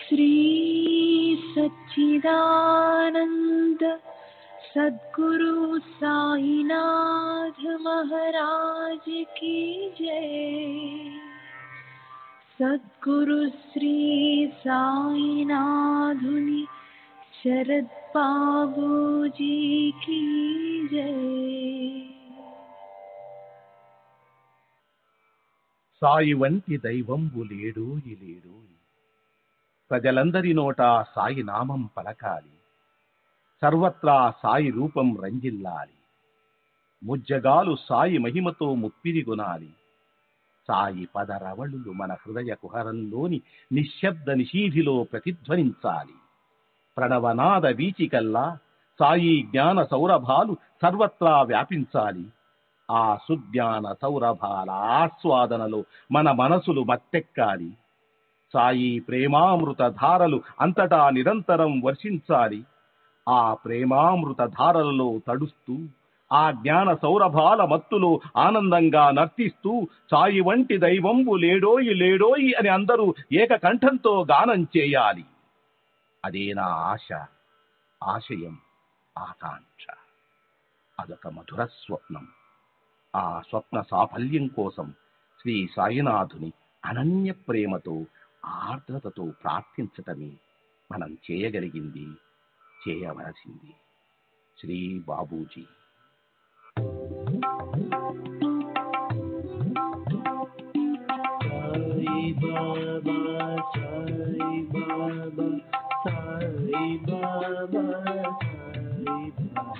श्री सच्चिदानंद सद्गुरु साईनाथ महाराज की जय। सद्गुरु श्री साईनाथुनि शरद बाबूजी की जय। సాయి వంటి దైవంబు లేడోయి లేడోయి, ప్రజలందరి నోట సాయి నామం పలకాలి, సర్వత్రా సాయి రూపం రంజిల్లాలి, ముజ్జగాలు సాయి మహిమతో ముప్పిరిగొనాలి. సాయి పదరవళులు మన హృదయ కుహరంలోని నిశ్శబ్ద నిశీధిలో ప్రతిధ్వనించాలి. ప్రణవనాద వీచికల్లా సాయి జ్ఞాన సౌరభాలు సర్వత్రా వ్యాపించాలి. ఆ సుజ్ఞాన సౌరభాల ఆస్వాదనలో మన మనసులు మత్తెక్కాలి. సాయి ప్రేమామృత ధారలు అంతటా నిరంతరం వర్షించాలి. ఆ ప్రేమామృత ధారలలో తడుస్తూ, ఆ జ్ఞాన సౌరభాల మత్తులో ఆనందంగా నర్తిస్తూ సాయి వంటి దైవంబు లేడోయి లేడోయి అని అందరూ ఏకకంఠంతో గానం చేయాలి. అదే నా ఆశ, ఆశయం, ఆకాంక్ష. అదొక మధుర స్వప్నం. ఆ స్వప్న సాఫల్యం కోసం శ్రీ సాయినాథుని అనన్య ప్రేమతో, ఆర్ద్రతతో ప్రార్థించటమే మనం చేయగలిగింది, చేయవలసింది. Shri Babuji. Sai Baba, Sai Baba, Sai Baba, Sai Baba.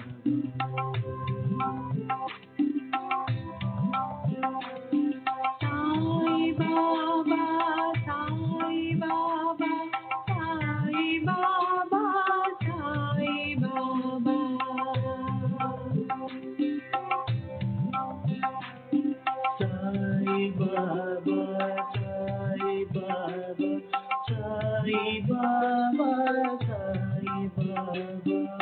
Baba, Sai Baba.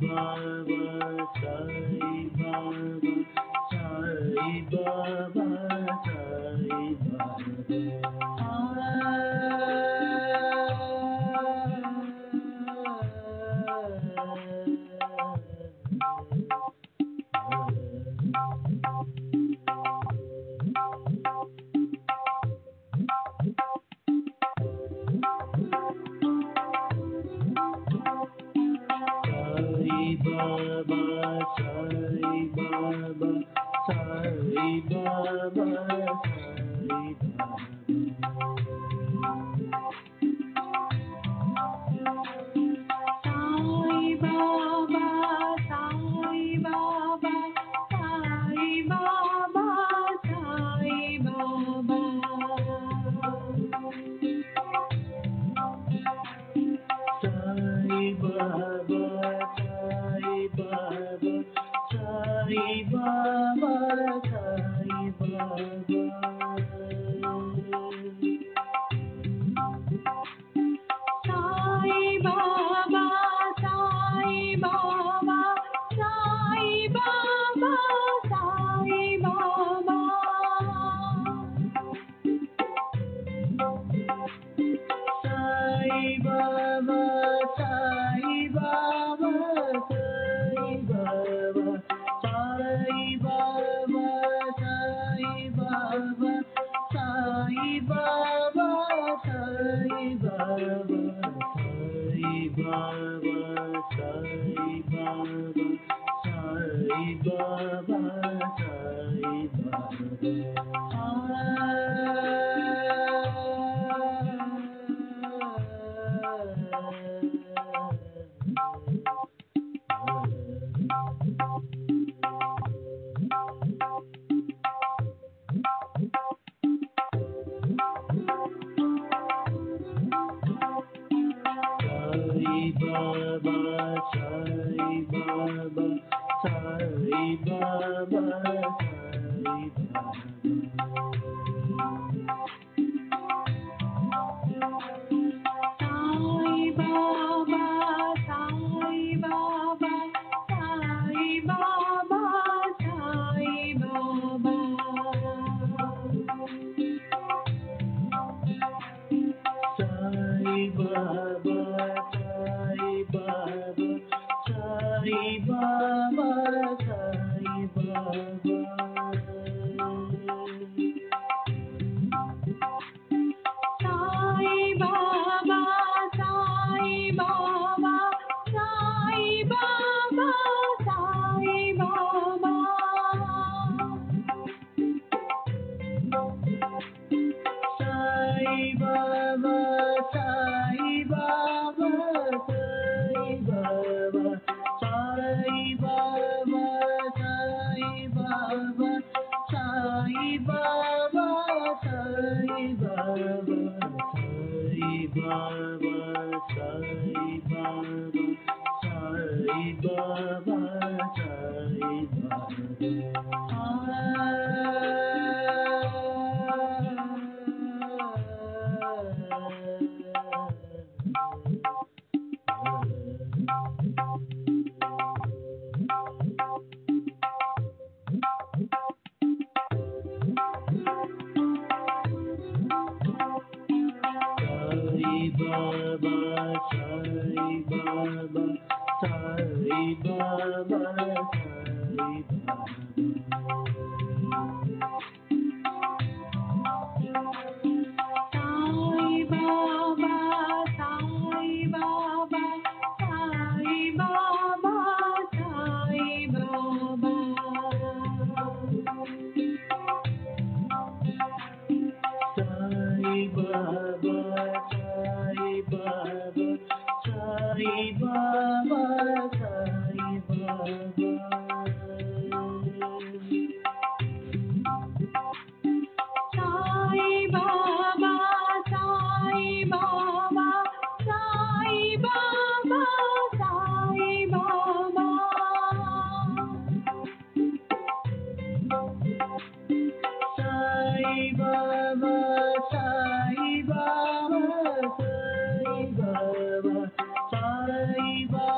Baba, Sai Baba, Sai Baba, Sai Baba, Sai Baba, Sai Baba, Sai Sai Baba,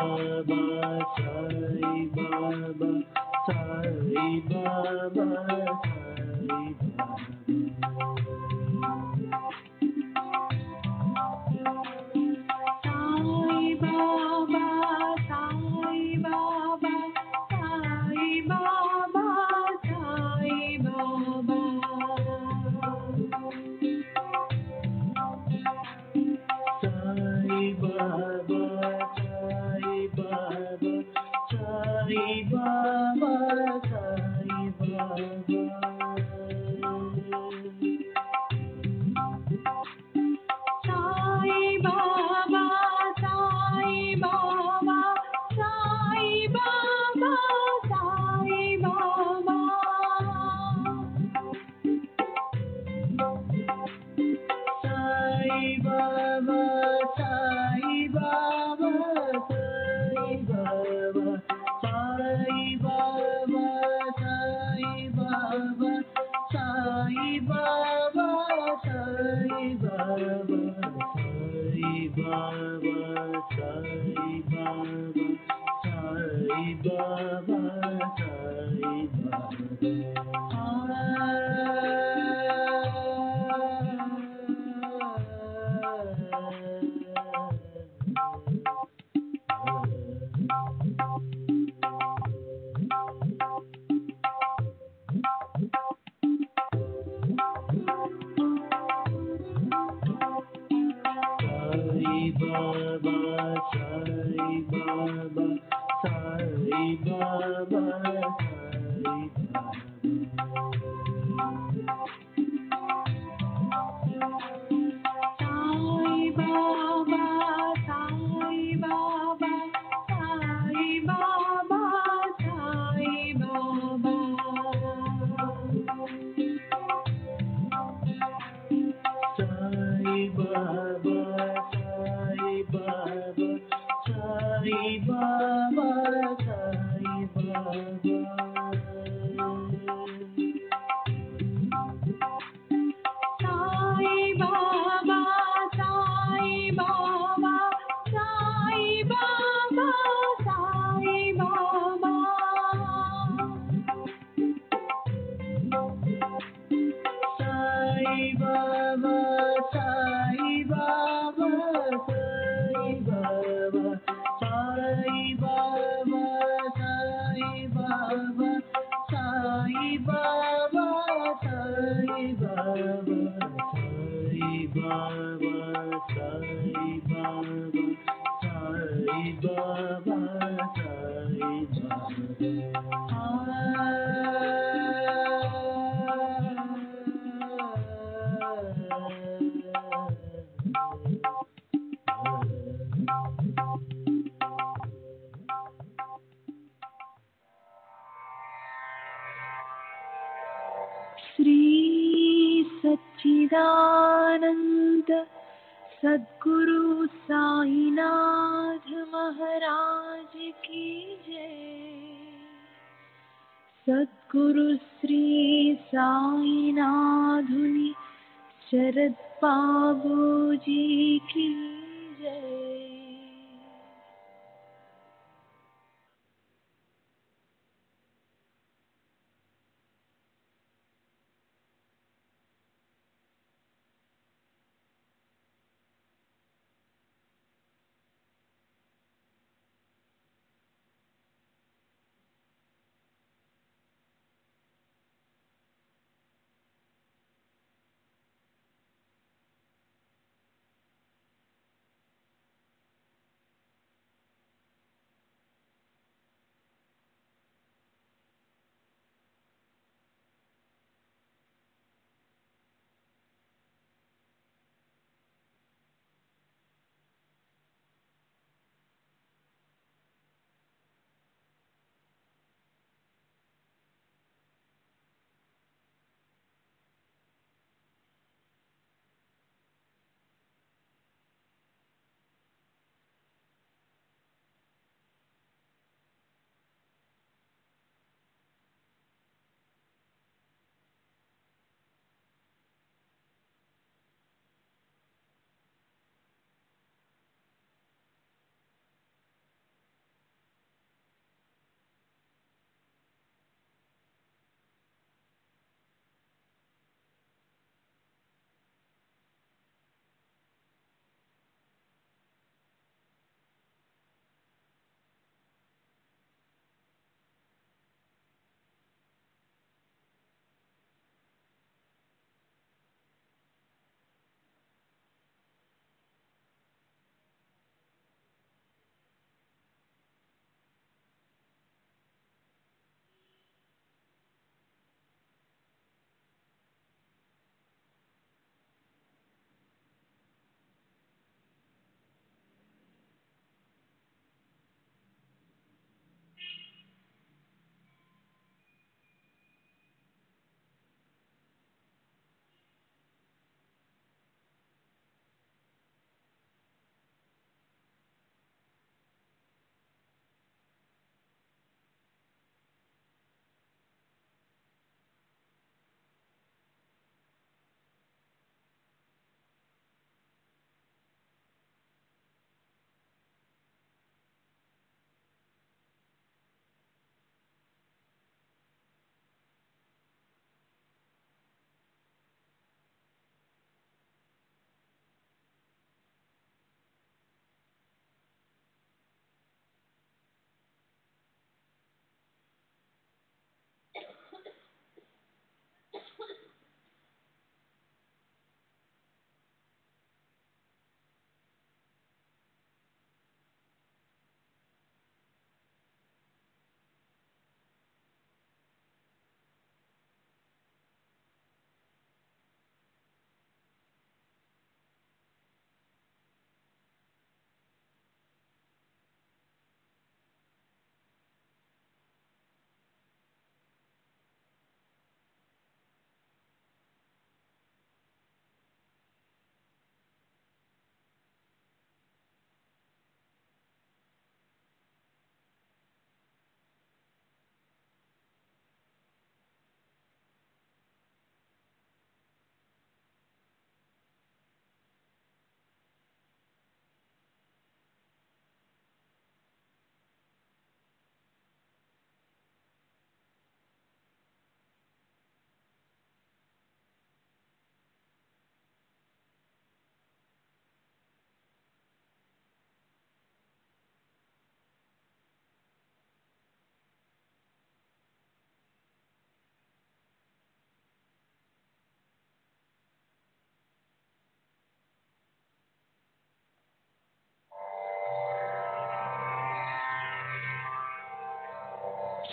Baba, Sai Baba, Sai Baba, Sai Shri सच्चिदानंद सद्गुरु साईनाथ महाराज की जय। सद्गुरु श्री साईनाथुनि शरद बाबूजी की जय।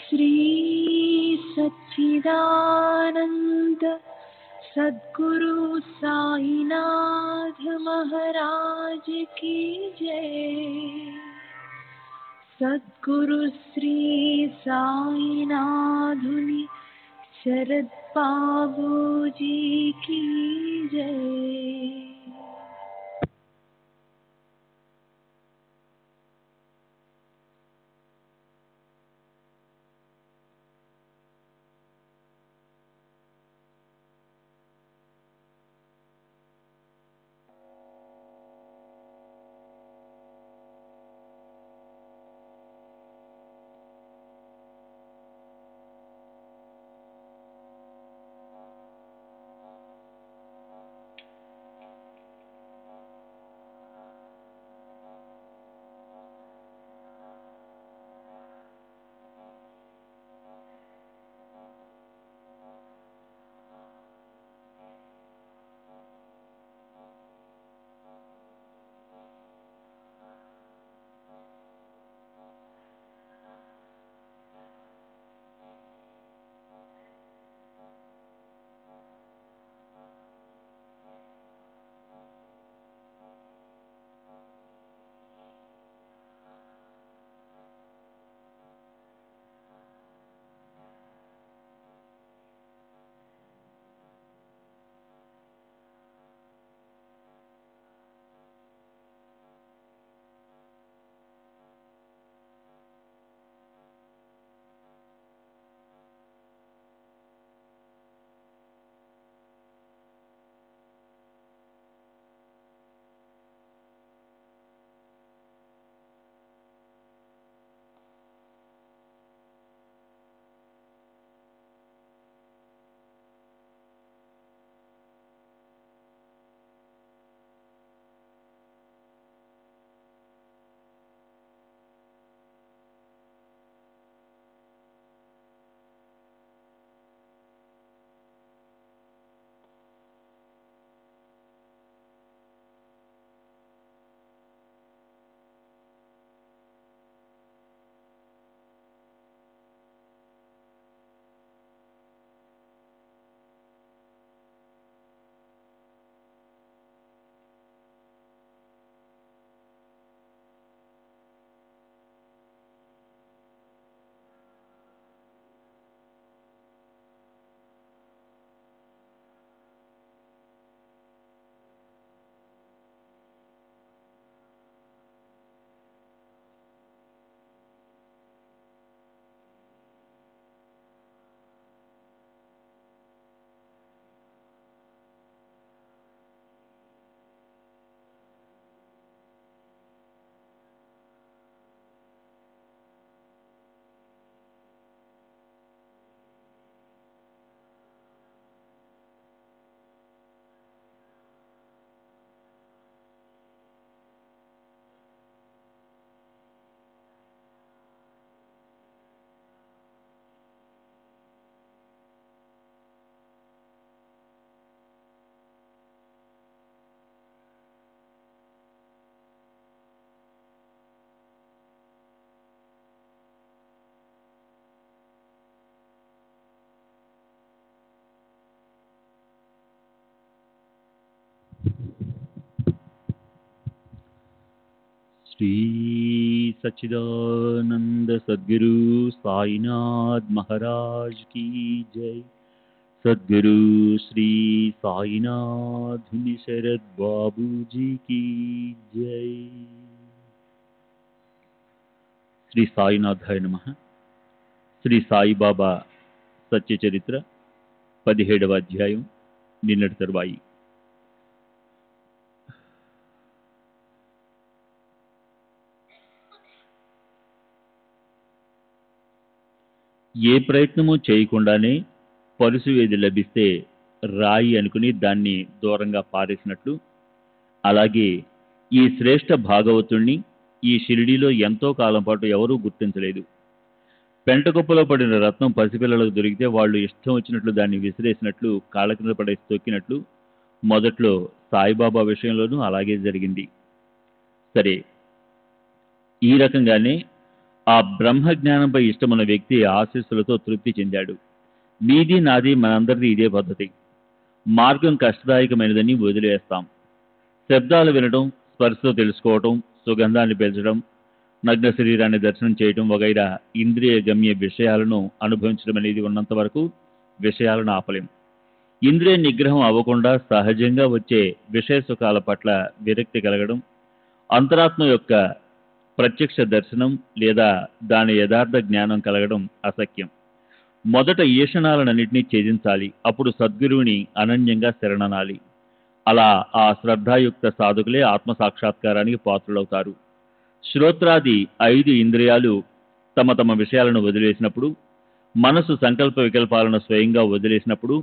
श्री सच्चिदानंद सद्गुरु साईनाथ महाराज की जय। सद्गुरु श्री साईनाथुनि शरद बाबूजी की जय। श्री सच्चिदानंद सद्गुरु साईनाथ महाराज की जय। सद्गुरु श्री साईनाथ शरद बाबू जी की जय। శ్రీ సాయినాథాయ నమః. శ్రీ సాయిబాబా సత్య చరిత్ర 17వ అధ్యాయం నిన్నటి తరువాయి. ఏ ప్రయత్నము చేయకుండానే పరుసువేది లభిస్తే రాయి అనుకుని దాన్ని దూరంగా పారేసినట్లు, అలాగే ఈ శ్రేష్ఠ భాగవతుణ్ణి ఈ షిరిడీలో ఎంతో కాలం పాటు ఎవరూ గుర్తించలేదు. పెంటకుప్పలో పడిన రత్నం పసిపిల్లలకు దొరికితే వాళ్ళు ఇష్టం వచ్చినట్లు దాన్ని విసిరేసినట్లు, కాళ్ళ కింద పడేసి తొక్కినట్లు మొదట్లో సాయిబాబా విషయంలోనూ అలాగే జరిగింది. సరే, ఈ రకంగానే ఆ బ్రహ్మ జ్ఞానంపై ఇష్టమున్న వ్యక్తి ఆశీస్సులతో తృప్తి చెందాడు. మీది నాది మనందరిది ఇదే పద్ధతి. మార్గం కష్టదాయకమైనదని వదిలేస్తాం. శబ్దాలు వినడం, స్పర్శతో తెలుసుకోవటం, సుగంధాన్ని పెంచడం, నగ్న శరీరాన్ని దర్శనం చేయటం వగైరా ఇంద్రియ గమ్య విషయాలను అనుభవించడం అనేది ఉన్నంత వరకు విషయాలను ఆపలేం. ఇంద్రియ నిగ్రహం అవ్వకుండా సహజంగా వచ్చే విషయ సుఖాల పట్ల విరక్తి కలగడం, అంతరాత్మ యొక్క ప్రత్యక్ష దర్శనం లేదా దాని యథార్థ జ్ఞానం కలగడం అసఖ్యం. మొదట ఈషణాలన్నింటినీ ఛేదించాలి. అప్పుడు సద్గురువుని అనన్యంగా శరణనాలి. అలా ఆ శ్రద్ధాయుక్త సాధకులే ఆత్మ సాక్షాత్కారానికి పాత్రులవుతారు. శ్రోత్రాది 5 ఇంద్రియాలు తమ తమ విషయాలను వదిలేసినప్పుడు, మనసు సంకల్ప వికల్పాలను స్వయంగా వదిలేసినప్పుడు,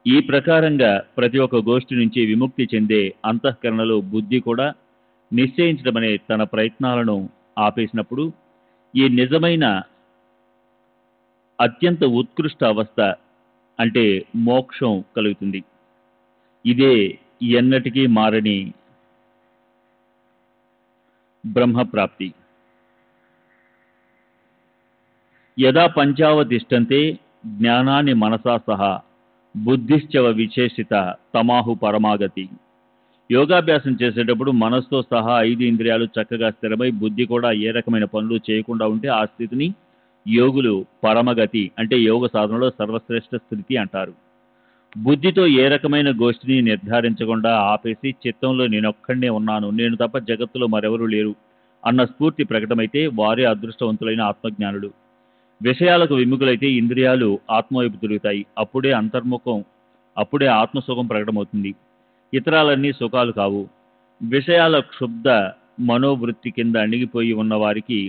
ఈ ప్రకారంగా ప్రతి ఒక్క గోష్ఠి నుంచి విముక్తి చెందే అంతఃకరణలో బుద్ధి కూడా నిశ్చయించడమనే తన ప్రయత్నాలను ఆపేసినప్పుడు ఈ నిజమైన అత్యంత ఉత్కృష్ట అవస్థ అంటే మోక్షం కలుగుతుంది. ఇదే ఎన్నటికీ మారని బ్రహ్మప్రాప్తి. యదా పంచావతిష్టంతే జ్ఞానాన్ని మనసా సహా బుద్ధిశ్చవ విశేషిత తమాహు పరమాగతి. యోగాభ్యాసం చేసేటప్పుడు మనస్సుతో సహా 5 ఇంద్రియాలు చక్కగా స్థిరమై బుద్ధి కూడా ఏ రకమైన పనులు చేయకుండా ఉంటే ఆ స్థితిని యోగులు పరమగతి అంటే యోగ సాధనలో సర్వశ్రేష్ఠ స్థితి అంటారు. బుద్ధితో ఏ రకమైన గోష్ఠిని నిర్ధారించకుండా ఆపేసి చిత్తంలో నేనొక్కడే ఉన్నాను, నేను తప్ప జగత్తులో మరెవరూ లేరు అన్న స్ఫూర్తి ప్రకటమైతే వారే అదృష్టవంతులైన ఆత్మజ్ఞానులు. విషయాలకు విముఖులైతే ఇంద్రియాలు ఆత్మవైపు తిరుగుతాయి. అప్పుడే ఆత్మసుఖం ప్రకటమవుతుంది. ఇతరాలన్నీ సుఖాలు కావు. విషయాల క్షుబ్ధ మనోవృత్తి కింద అణిగిపోయి ఉన్న వారికి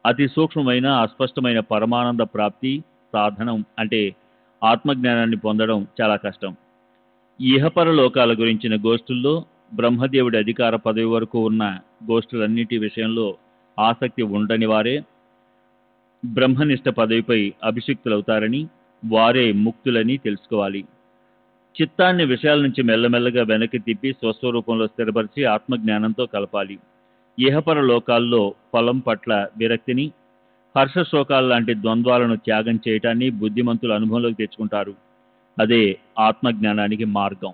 అతి సూక్ష్మమైన అస్పష్టమైన పరమానంద ప్రాప్తి సాధనం అంటే ఆత్మజ్ఞానాన్ని పొందడం చాలా కష్టం. ఇహపర లోకాల గురించిన గోష్ఠుల్లో బ్రహ్మదేవుడి అధికార పదవి వరకు ఉన్న గోష్ఠులన్నిటి విషయంలో ఆసక్తి ఉండని వారే బ్రహ్మనిష్ట పదవిపై అభిషిక్తులవుతారని, వారే ముక్తులని తెలుసుకోవాలి. చిత్తాన్ని విషయాల నుంచి మెల్లమెల్లగా వెనక్కి తిప్పి స్వస్వరూపంలో స్థిరపరిచి ఆత్మజ్ఞానంతో కలపాలి. ఇహపర లోకాల్లో ఫలం పట్ల విరక్తిని, హర్షశోకాల లాంటి ద్వంద్వాలను త్యాగం చేయటాన్ని బుద్ధిమంతులు అనుభవంలోకి తెచ్చుకుంటారు. అదే ఆత్మజ్ఞానానికి మార్గం.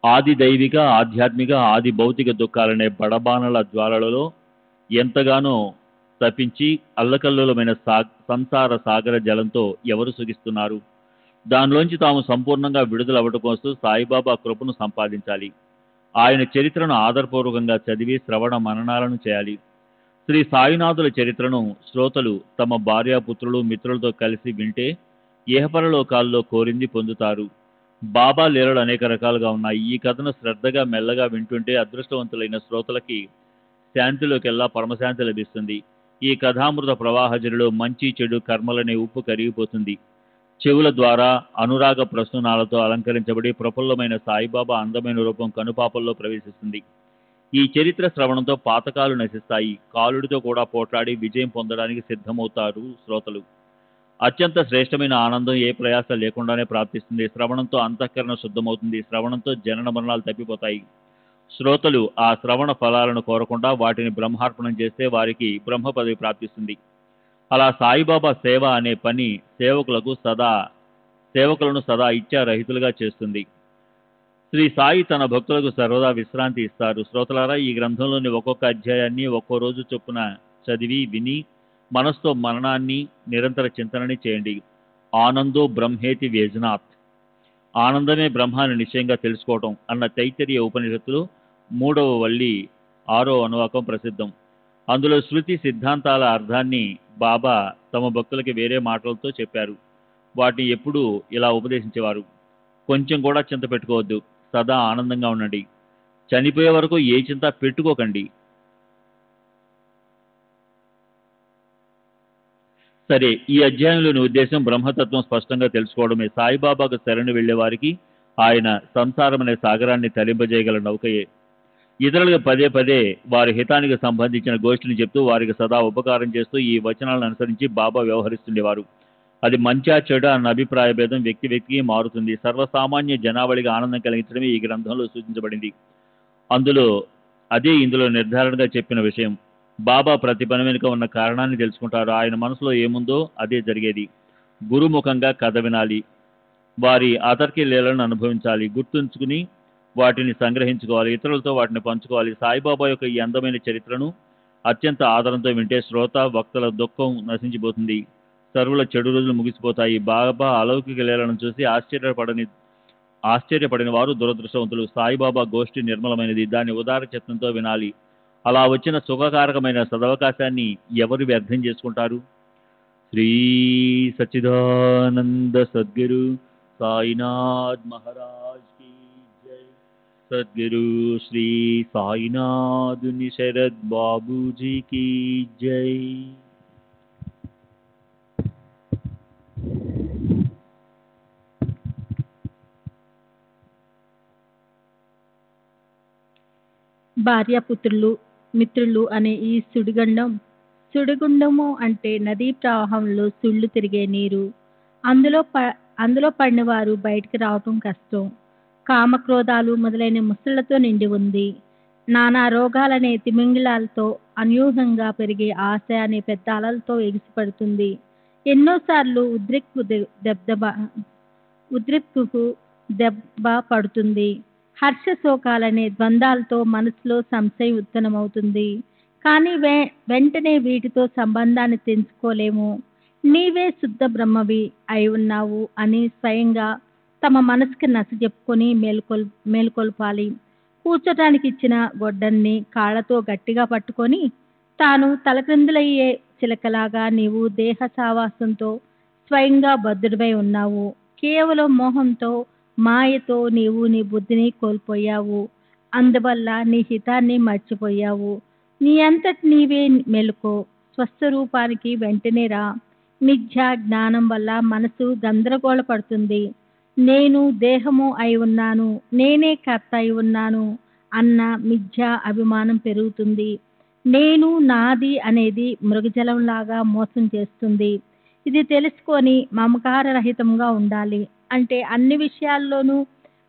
ఆది దైవిక, ఆధ్యాత్మిక, ఆది భౌతిక దుఃఖాలనే బడబానల జ్వాలలలో ఎంతగానో తప్పించి అల్లకల్లోలమైన సంసార సాగర జలంతో ఎవరు సుఖిస్తున్నారు? దానిలోంచి తాము సంపూర్ణంగా విడుదలవ్వడం కోసం సాయిబాబా కృపను సంపాదించాలి. ఆయన చరిత్రను ఆదరపూర్వకంగా చదివి శ్రవణ మననాలను చేయాలి. శ్రీ సాయినాథుల చరిత్రను శ్రోతలు తమ భార్యాపుత్రులు మిత్రులతో కలిసి వింటే ఇహపరలోకాల్లో కోరింది పొందుతారు. బాబా లీలలు అనేక రకాలుగా ఉన్నాయి. ఈ కథను శ్రద్ధగా మెల్లగా వింటుంటే అదృష్టవంతులైన శ్రోతలకి శాంతిలోకెల్లా పరమశాంతి లభిస్తుంది. ఈ కథామృత ప్రవాహజరిలో మంచి చెడు కర్మలనే ఉప్పు కరిగిపోతుంది. చెవుల ద్వారా అనురాగ ప్రసూనాలతో అలంకరించబడి ప్రఫుల్లమైన సాయిబాబా అందమైన రూపం కనుపాపల్లో ప్రవేశిస్తుంది. ఈ చరిత్ర శ్రవణంతో పాతకాలు నశిస్తాయి. కాలుడితో కూడా పోట్లాడి విజయం పొందడానికి సిద్ధమవుతారు శ్రోతలు. అత్యంత శ్రేష్టమైన ఆనందం ఏ ప్రయాస లేకుండానే ప్రాప్తిస్తుంది. శ్రవణంతో అంతఃకరణ శుద్ధమవుతుంది. శ్రవణంతో జనన మరణాలు తప్పిపోతాయి. శ్రోతలు ఆ శ్రవణ ఫలాలను కోరకుండా వాటిని బ్రహ్మార్పణం చేస్తే వారికి బ్రహ్మ పదవి ప్రాప్తిస్తుంది. అలా సాయిబాబా సేవ అనే పని సేవకులను సదా ఇచ్ఛారహితులుగా చేస్తుంది. శ్రీ సాయి తన భక్తులకు సర్వదా విశ్రాంతి ఇస్తారు. శ్రోతలారా, ఈ గ్రంథంలోని ఒక్కొక్క అధ్యాయాన్ని ఒక్కో రోజు చొప్పున చదివి విని మనస్తో మననాన్ని నిరంతర చింతనని చేయండి. ఆనందో బ్రహ్మేతి వేజనాత్, ఆనందమే బ్రహ్మాన్ని నిశ్చయంగా తెలుసుకోవటం అన్న తైత్తరీయ ఉపనిషత్తులో 3వ వల్లి 6వ అనువాకం ప్రసిద్ధం. అందులో శృతి సిద్ధాంతాల అర్థాన్ని బాబా తమ భక్తులకి వేరే మాటలతో చెప్పారు. వాటిని ఎప్పుడూ ఇలా ఉపదేశించేవారు: కొంచెం కూడా చింత పెట్టుకోవద్దు, సదా ఆనందంగా ఉండండి, చనిపోయే వరకు ఏ చింత పెట్టుకోకండి. సరే, ఈ అధ్యాయంలోని ఉద్దేశం బ్రహ్మతత్వం స్పష్టంగా తెలుసుకోవడమే. సాయిబాబాకు శరణు వెళ్లే వారికి ఆయన సంసారం అనే సాగరాన్ని తరింపజేయగల నౌకయే. ఇతరులకు పదే పదే వారి హితానికి సంబంధించిన గోష్ఠిని చెప్తూ వారికి సదా ఉపకారం చేస్తూ ఈ వచనాలను అనుసరించి బాబా వ్యవహరిస్తుండేవారు. అది మంచా చెడు అన్న అభిప్రాయ భేదం వ్యక్తి వ్యక్తికి మారుతుంది. సర్వసామాన్య జనావళిగా ఆనందం కలిగించడమే ఈ గ్రంథంలో సూచించబడింది. ఇందులో నిర్ధారణగా చెప్పిన విషయం. బాబా ప్రతి పని వెనుక ఉన్న కారణాన్ని తెలుసుకుంటారు. ఆయన మనసులో ఏముందో అదే జరిగేది. గురుముఖంగా కథ వినాలి, వారి అతర్కి లీలను అనుభవించాలి, గుర్తుంచుకుని వాటిని సంగ్రహించుకోవాలి, ఇతరులతో వాటిని పంచుకోవాలి. సాయిబాబా యొక్క ఈ అందమైన చరిత్రను అత్యంత ఆదరంతో వింటే శ్రోత భక్తుల దుఃఖం నశించిపోతుంది, సర్వుల చెడు రోజులు ముగిసిపోతాయి. బాబా అలౌకిక లీలను చూసి ఆశ్చర్యపడిన వారు దురదృష్టవంతులు. సాయిబాబా గోష్ఠి నిర్మలమైనది, దాన్ని ఉదార చిత్తంతో వినాలి. అలా వచ్చిన సుఖకారకమైన సదవకాశాన్ని ఎవరు వ్యర్థం చేసుకుంటారు? శ్రీ సచ్చిదానంద సద్గురు సాయినాథ్ మహారాజ్ की जय। सद्गुरु श्री साईनाथ शरद बाबू जी की जय। భార్యాపుత్రులు మిత్రులు అనే ఈ సుడిగుండము అంటే నదీ ప్రవాహంలో సుళ్ళు తిరిగే నీరు. అందులో పడిన వారు బయటికి రావటం కష్టం. కామక్రోధాలు మొదలైన ముసళ్లతో నిండి ఉంది. నానా రోగాలనే తిమింగిలాలతో అన్యూహంగా పెరిగే ఆశ అనే పెద్ద అలలతో ఎగిసిపడుతుంది. ఎన్నోసార్లు ఉద్రిక్తుకు దెబ్బ పడుతుంది. హర్ష శోకాలనే ద్వంద్వాలతో మనసులో సంశయం ఉత్పన్నమవుతుంది. కానీ వెంటనే వీటితో సంబంధాన్ని తెంచుకోలేము. నీవే శుద్ధ బ్రహ్మవి అయి ఉన్నావు అని స్వయంగా తమ మనసుకి నచ్చ చెప్పుకొని మేలుకొల్పాలి. కూర్చోటానికి ఇచ్చిన గొడ్డన్ని కాళ్లతో గట్టిగా పట్టుకొని తాను తలక్రిందులయ్యే చిలకలాగా నీవు దేహ సావాసంతో స్వయంగా బద్ధుడివై ఉన్నావు. కేవలం మోహంతో మాయతో నీవు నీ బుద్ధిని కోల్పోయావు. అందువల్ల నీ హితాన్ని మర్చిపోయావు. నీ అంతటి నీవే మెలుకో, స్వస్వరూపానికి వెంటనే రా. మిథ్యా జ్ఞానం వల్ల మనసు గందరగోళ పడుతుంది. నేను దేహము అయి ఉన్నాను, నేనే కర్త అయి ఉన్నాను అన్న మిథ్యా అభిమానం పెరుగుతుంది. నేను నాది అనేది మృగజలంలాగా మోసం చేస్తుంది. ఇది తెలుసుకొని మమకార రహితంగా ఉండాలి. అంటే అన్ని విషయాల్లోనూ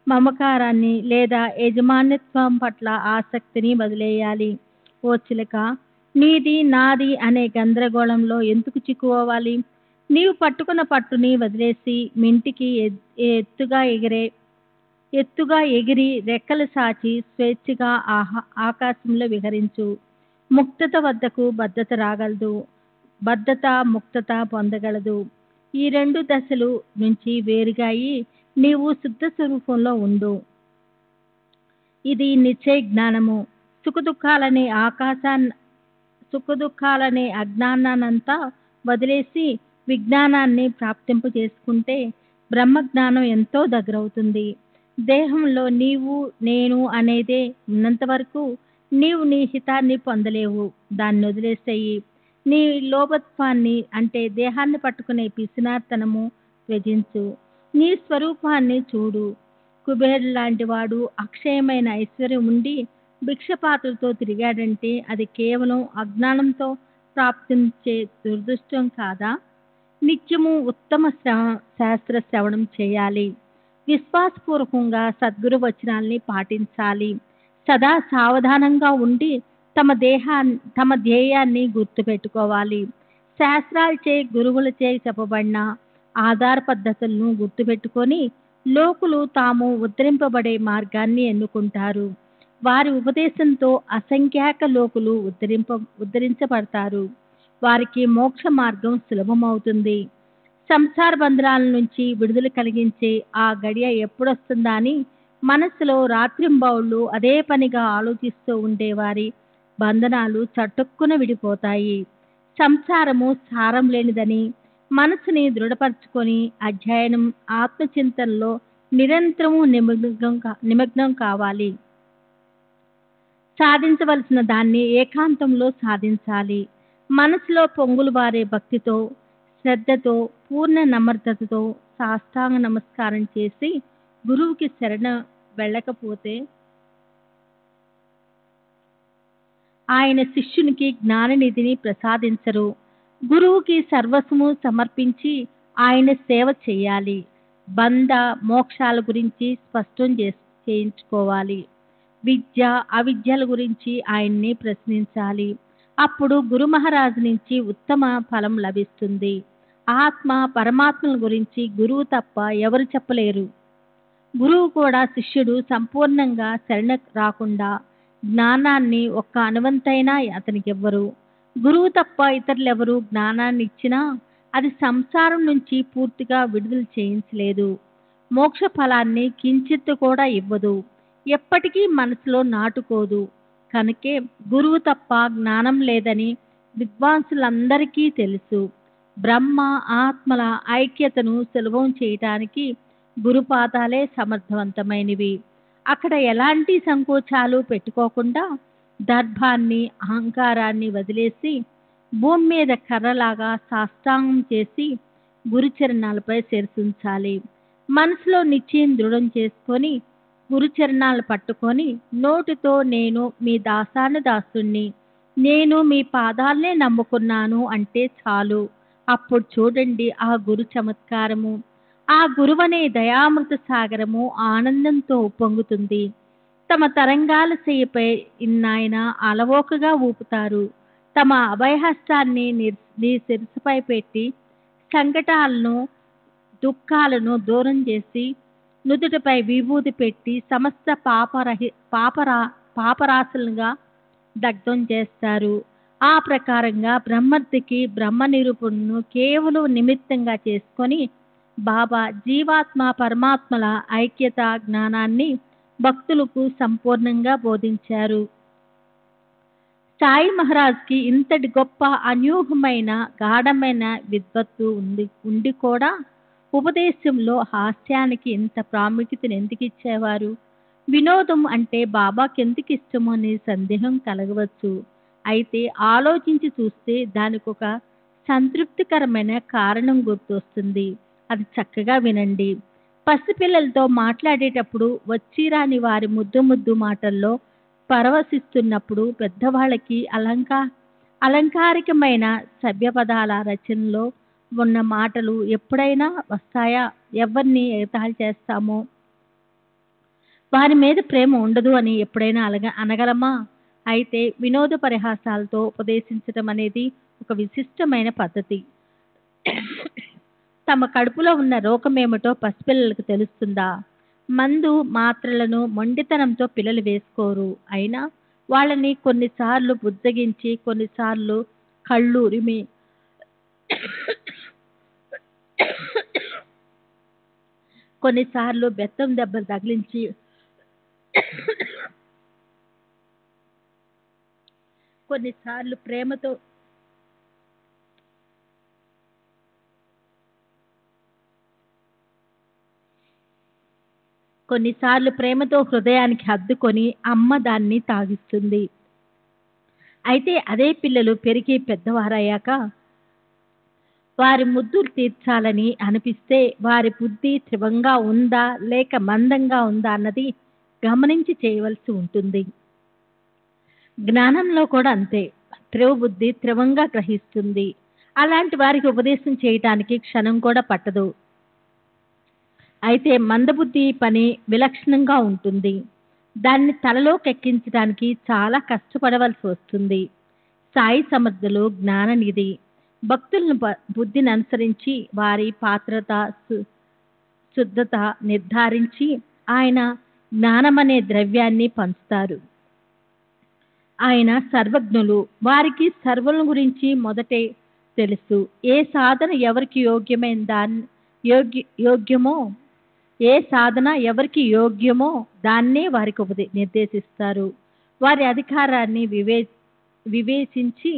మమకారాన్ని లేదా యజమాన్యత్వం పట్ల ఆసక్తిని వదిలేయాలి. ఓ చిలక, నీది నాది అనే గందరగోళంలో ఎందుకు చిక్కుకోవాలి? నీవు పట్టుకున్న పట్టుని వదిలేసి మింటికి ఎత్తుగా ఎగిరి రెక్కలు సాచి స్వేచ్ఛగా ఆకాశంలో విహరించు. ముక్తత వద్దకు బద్ధత రాగలదు, బద్ధత ముక్తత పొందగలదు. ఈ రెండు దశలు నుంచి వేరుగా అయి నీవు శుద్ధ స్వరూపంలో ఉండు. ఇది నిశ్చయ జ్ఞానము. సుఖదుఖాలనే అజ్ఞానాన్నంతా వదిలేసి విజ్ఞానాన్ని ప్రాప్తింపు చేసుకుంటే బ్రహ్మజ్ఞానం ఎంతో దగ్గరవుతుంది. దేహంలో నీవు నేను అనేదే ఉన్నంత వరకు నీవు నీ హితాన్ని పొందలేవు. దాన్ని వదిలేసేయి. నీ లోభత్వాన్ని అంటే దేహాన్ని పట్టుకునే పిసినార్తనము త్యజించు. నీ స్వరూపాన్ని చూడు. కుబేరుడు లాంటి వాడు అక్షయమైన ఐశ్వర్యం ఉండి భిక్షపాత్రతో తిరిగాడంటే అది కేవలం అజ్ఞానంతో ప్రాప్తించే దురదృష్టం కాదా? నిత్యము ఉత్తమ శాస్త్ర శ్రవణం చేయాలి. విశ్వాసపూర్వకంగా సద్గురు వచనాల్ని పాటించాలి. సదా సావధానంగా ఉండి తమ ధ్యేయాన్ని గుర్తుపెట్టుకోవాలి. శాస్త్రాలచే గురువులచే చెప్పబడిన ఆధార పద్ధతులను గుర్తుపెట్టుకొని లోకులు తాము ఉద్ధరింపబడే మార్గాన్ని ఎన్నుకుంటారు. వారి ఉపదేశంతో అసంఖ్యాక లోకులు ఉద్ధరించబడతారు. వారికి మోక్ష మార్గం సులభమవుతుంది. సంసార బంధనాల నుంచి విడుదల కలిగించే ఆ గడియ ఎప్పుడొస్తుందా అని మనసులో రాత్రింబౌళ్ళు అదే పనిగా ఆలోచిస్తూ ఉండేవారి బంధనాలు చటుక్కున విడిపోతాయి. సంసారము సారం లేనిదని మనసుని దృఢపరచుకొని అధ్యయనం ఆత్మచింతనలో నిరంతరము నిమగ్నం కావాలి. సాధించవలసిన దాన్ని ఏకాంతంలో సాధించాలి. మనసులో పొంగులు వారే భక్తితో శ్రద్ధతో పూర్ణ నమ్రతతో సాష్టాంగ నమస్కారం చేసి గురువుకి శరణ వెళ్ళకపోతే ఆయన శిష్యునికి జ్ఞాననిధిని ప్రసాదించరు. గురువుకి సర్వస్వము సమర్పించి ఆయన సేవ చేయాలి. బంధ మోక్షాల గురించి స్పష్టం చేయించుకోవాలి. విద్య అవిద్యల గురించి ఆయన్ని ప్రశ్నించాలి. అప్పుడు గురు మహారాజు నుంచి ఉత్తమ ఫలం లభిస్తుంది. ఆత్మ పరమాత్మల గురించి గురువు తప్ప ఎవరు చెప్పలేరు. గురువు కూడా శిష్యుడు సంపూర్ణంగా శరణ రాకుండా జ్ఞానాన్ని ఒక్క అనువంతైనా అతనికి ఇవ్వరు. గురువు తప్ప ఇతరులెవరు జ్ఞానాన్ని ఇచ్చినా అది సంసారం నుంచి పూర్తిగా విడుదల చేయించలేదు. మోక్ష ఫలాన్ని కించిత్తు కూడా ఇవ్వదు. ఎప్పటికీ మనసులో నాటుకోదు. కనుకే గురువు తప్ప జ్ఞానం లేదని విద్వాంసులందరికీ తెలుసు. బ్రహ్మ ఆత్మల ఐక్యతను సులభం చేయటానికి గురుపాదాలే సమర్థవంతమైనవి. అక్కడ ఎలాంటి సంకోచాలు పెట్టుకోకుండా దర్భాన్ని అహంకారాన్ని వదిలేసి భూమి మీద కర్రలాగా సాష్టాంగం చేసి గురుచరణాలపై శిరసుంచాలి. మనసులో నిశ్చయం దృఢం చేసుకొని గురుచరణాలు పట్టుకొని నోటితో నేను మీ దాసానుదాసుణ్ణి, నేను మీ పాదాలనే నమ్ముకున్నాను అంటే చాలు. అప్పుడు చూడండి ఆ గురు చమత్కారము. ఆ గురువనే దయామృత సాగరము ఆనందంతో ఉప్పొంగుతుంది. తమ తరంగాల శయ్యపై ఇన్నాయన అలవోకగా ఊపుతారు. తమ అభయహస్తాన్ని నీ శిరస్సుపై పెట్టి సంకటాలను దుఃఖాలను దూరం చేసి నుదుటిపై విభూతి పెట్టి సమస్త పాపరాశులుగా దగ్ధం చేస్తారు. ఆ ప్రకారంగా బ్రహ్మర్దికి బ్రహ్మ నిరూపణను కేవలం నిమిత్తంగా చేసుకొని బాబా జీవాత్మ పరమాత్మల ఐక్యత జ్ఞానాన్ని భక్తులకు సంపూర్ణంగా బోధించారు. సాయి మహారాజ్కి ఇంతటి గొప్ప అన్యూహమైన గాఢమైన విద్వత్తు ఉండి కూడా ఉపదేశంలో హాస్యానికి ఇంత ప్రాముఖ్యతను ఎందుకు ఇచ్చేవారు? వినోదం అంటే బాబాకి ఎందుకు ఇష్టమో అనే సందేహం కలగవచ్చు. అయితే ఆలోచించి చూస్తే దానికి ఒక సంతృప్తికరమైన కారణం గుర్తొస్తుంది. అది చక్కగా వినండి. పసిపిల్లలతో మాట్లాడేటప్పుడు వచ్చిరాని వారి ముద్దు మాటల్లో పరవశిస్తున్నప్పుడు పెద్దవాళ్ళకి అలంకారికమైన సభ్యపదాల రచనలో ఉన్న మాటలు ఎప్పుడైనా వస్తాయా? ఎవరిని ఎగతాళి చేస్తామో వారి మీద ప్రేమ ఉండదు అని ఎప్పుడైనా అనగలమా? అయితే వినోద పరిహాసాలతో ఉపదేశించడం అనేది ఒక విశిష్టమైన పద్ధతి. తమ కడుపులో ఉన్న రోగమేమిటో పసిపిల్లలకు తెలుస్తుందా? మందు మాత్రలను మొండితనంతో పిల్లలు వేసుకోరు. అయినా వాళ్ళని కొన్నిసార్లు బుజ్జగించి కొన్నిసార్లు కళ్ళూరిమి కొన్నిసార్లు బెత్తం దెబ్బలు తగిలించి కొన్నిసార్లు ప్రేమతో హృదయానికి హద్దుకొని అమ్మ దాన్ని తాగిస్తుంది. అయితే అదే పిల్లలు పెరిగి పెద్దవారయ్యాక వారి ముద్దులు తీర్చాలని అనిపిస్తే వారి బుద్ధి త్రివంగా ఉందా లేక మందంగా ఉందా అన్నది గమనించి చేయవలసి ఉంటుంది. జ్ఞానంలో కూడా అంతే. త్రివబుద్ధి త్రివంగా గ్రహిస్తుంది. అలాంటి వారికి ఉపదేశం చేయటానికి క్షణం కూడా పట్టదు. అయితే మందబుద్ధి పని విలక్షణంగా ఉంటుంది. దాన్ని తలలోకెక్కించడానికి చాలా కష్టపడవలసి వస్తుంది. సాయి సమర్థులు జ్ఞాననిధి. భక్తులను బుద్ధిని అనుసరించి వారి పాత్రత శుద్ధత నిర్ధారించి ఆయన జ్ఞానమనే ద్రవ్యాన్ని పంచుతారు. ఆయన సర్వజ్ఞులు. వారికి సర్వుల గురించి మొదటే తెలుసు. ఏ సాధన ఎవరికి యోగ్యమో దాన్నే వారికి నిర్దేశిస్తారు. వారి అధికారాన్ని వివేచించి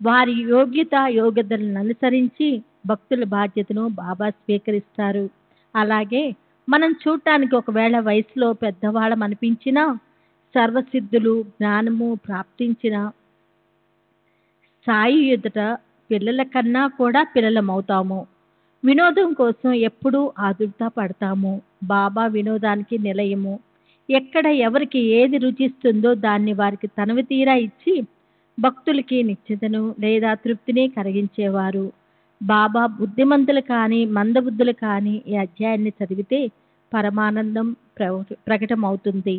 వారి యోగ్యతలను అనుసరించి భక్తుల బాధ్యతను బాబా స్వీకరిస్తారు. అలాగే మనం చూడటానికి ఒకవేళ వయసులో పెద్దవాళ్ళం అనిపించినా సర్వసిద్ధులు జ్ఞానము ప్రాప్తించిన సాయి ఎదుట పిల్లల కన్నా కూడా పిల్లలమవుతాము. వినోదం కోసం ఎప్పుడూ ఆదుర్దా పడతాము. బాబా వినోదానికి నిలయము. ఎక్కడ ఎవరికి ఏది రుచిస్తుందో దాన్ని వారికి తనవి తీరా ఇచ్చి భక్తులకి నిశ్చితను లేదా తృప్తిని కలిగించేవారు. బాబా బుద్ధిమంతులు కానీ మందబుద్ధులు కానీ ఈ అధ్యాయాన్ని చదివితే పరమానందం ప్రకటమవుతుంది.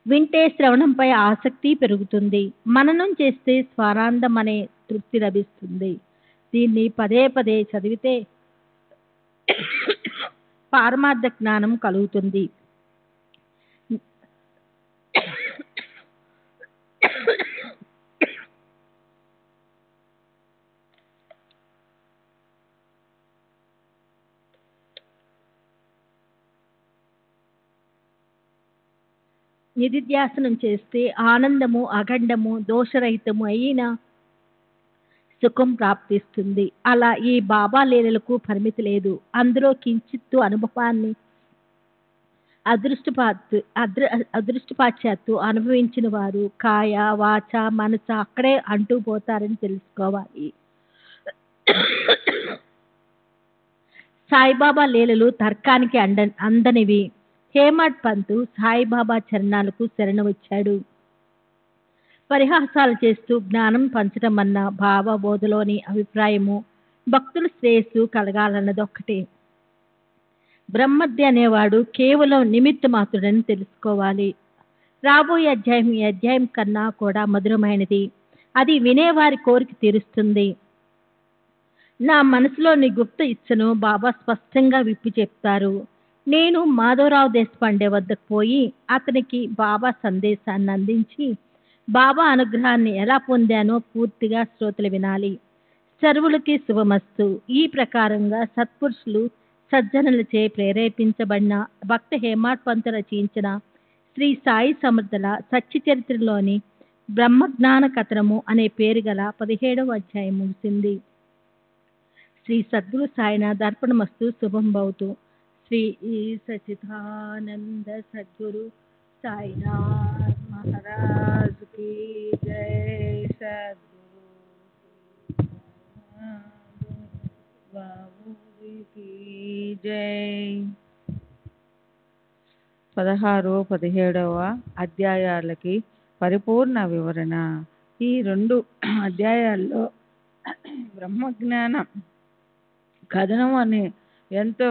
వింటే శ్రవణంపై ఆసక్తి పెరుగుతుంది. మననం చేస్తే స్వరాందం అనే తృప్తి లభిస్తుంది. దీన్ని పదే పదే చదివితే పారమార్థ జ్ఞానం కలుగుతుంది. నిధిధ్యాసనం చేస్తే ఆనందము అఖండము దోషరహితము అయిన సుఖం ప్రాప్తిస్తుంది. అలా ఈ బాబా లీలలకు పరిమితి లేదు. అందులో కించిత్తు అనుభవాన్ని అదృష్టపాశ్చాత్తు అనుభవించిన వారు కాయ వాచ మనస అక్కడే అంటూ పోతారని తెలుసుకోవాలి. సాయిబాబా లీలలు తర్కానికి అందనివి. హేమడ్ పంతు సాయిబాబా చరణాలకు శరణు వచ్చాడు. పరిహాసాలు చేస్తూ జ్ఞానం పంచడం అన్న భావబోధలోని అభిప్రాయము భక్తుల శ్రేయస్సు కలగాలన్నదొక్కటే. బ్రహ్మద్య అనేవాడు కేవలం నిమిత్త మాత్రుడని తెలుసుకోవాలి. రాబోయే అధ్యాయం ఈ అధ్యాయం కన్నా కూడా మధురమైనది. అది వినేవారి కోరిక తీరుస్తుంది. నా మనసులోని గుప్త ఇచ్చను బాబా స్పష్టంగా విప్పి చెప్తారు. నేను మాధవరావు దేశపాండే వద్దకు పోయి అతనికి బాబా సందేశాన్ని అందించి బాబా అనుగ్రహాన్ని ఎలా పొందానో పూర్తిగా శ్రోతలు వినాలి. సర్వులకి శుభమస్తు. ఈ ప్రకారంగా సత్పురుషులు సజ్జనులచే ప్రేరేపించబడిన భక్త హేమాడ్ పంతు రచించిన శ్రీ సాయి సమర్థల సత్య చరిత్రలోని బ్రహ్మజ్ఞాన కథనము అనే పేరు గల 17వ అధ్యాయం ముగిసింది. శ్రీ సద్గురు సాయినాథ్ అర్పణమస్తు. శుభం భవతు. శ్రీ సచిదానంద సద్గురు సాయినాథ్ మహారాజ్ की जय. सद्गुरु बाबू की जय. 16, 17వ అధ్యాయాలకి పరిపూర్ణ వివరణ. ఈ 2 అధ్యాయాల్లో బ్రహ్మజ్ఞాన కథనం అనే ఎంతో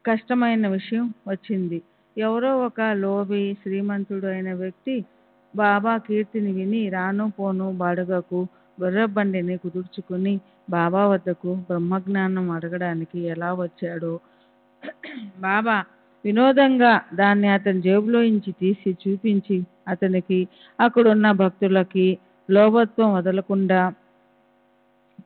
కష్టమైన విషయం వచ్చింది. ఎవరో ఒక లోభి శ్రీమంతుడు అయిన వ్యక్తి బాబా కీర్తిని విని రాను పోను బాడుగకు గుర్రబండిని కుదుర్చుకుని బాబా వద్దకు బ్రహ్మజ్ఞానం అడగడానికి ఎలా వచ్చాడో బాబా వినోదంగా దాన్ని అతని జేబులోంచి తీసి చూపించి అతనికి అక్కడున్న భక్తులకి లోభత్వం వదలకుండా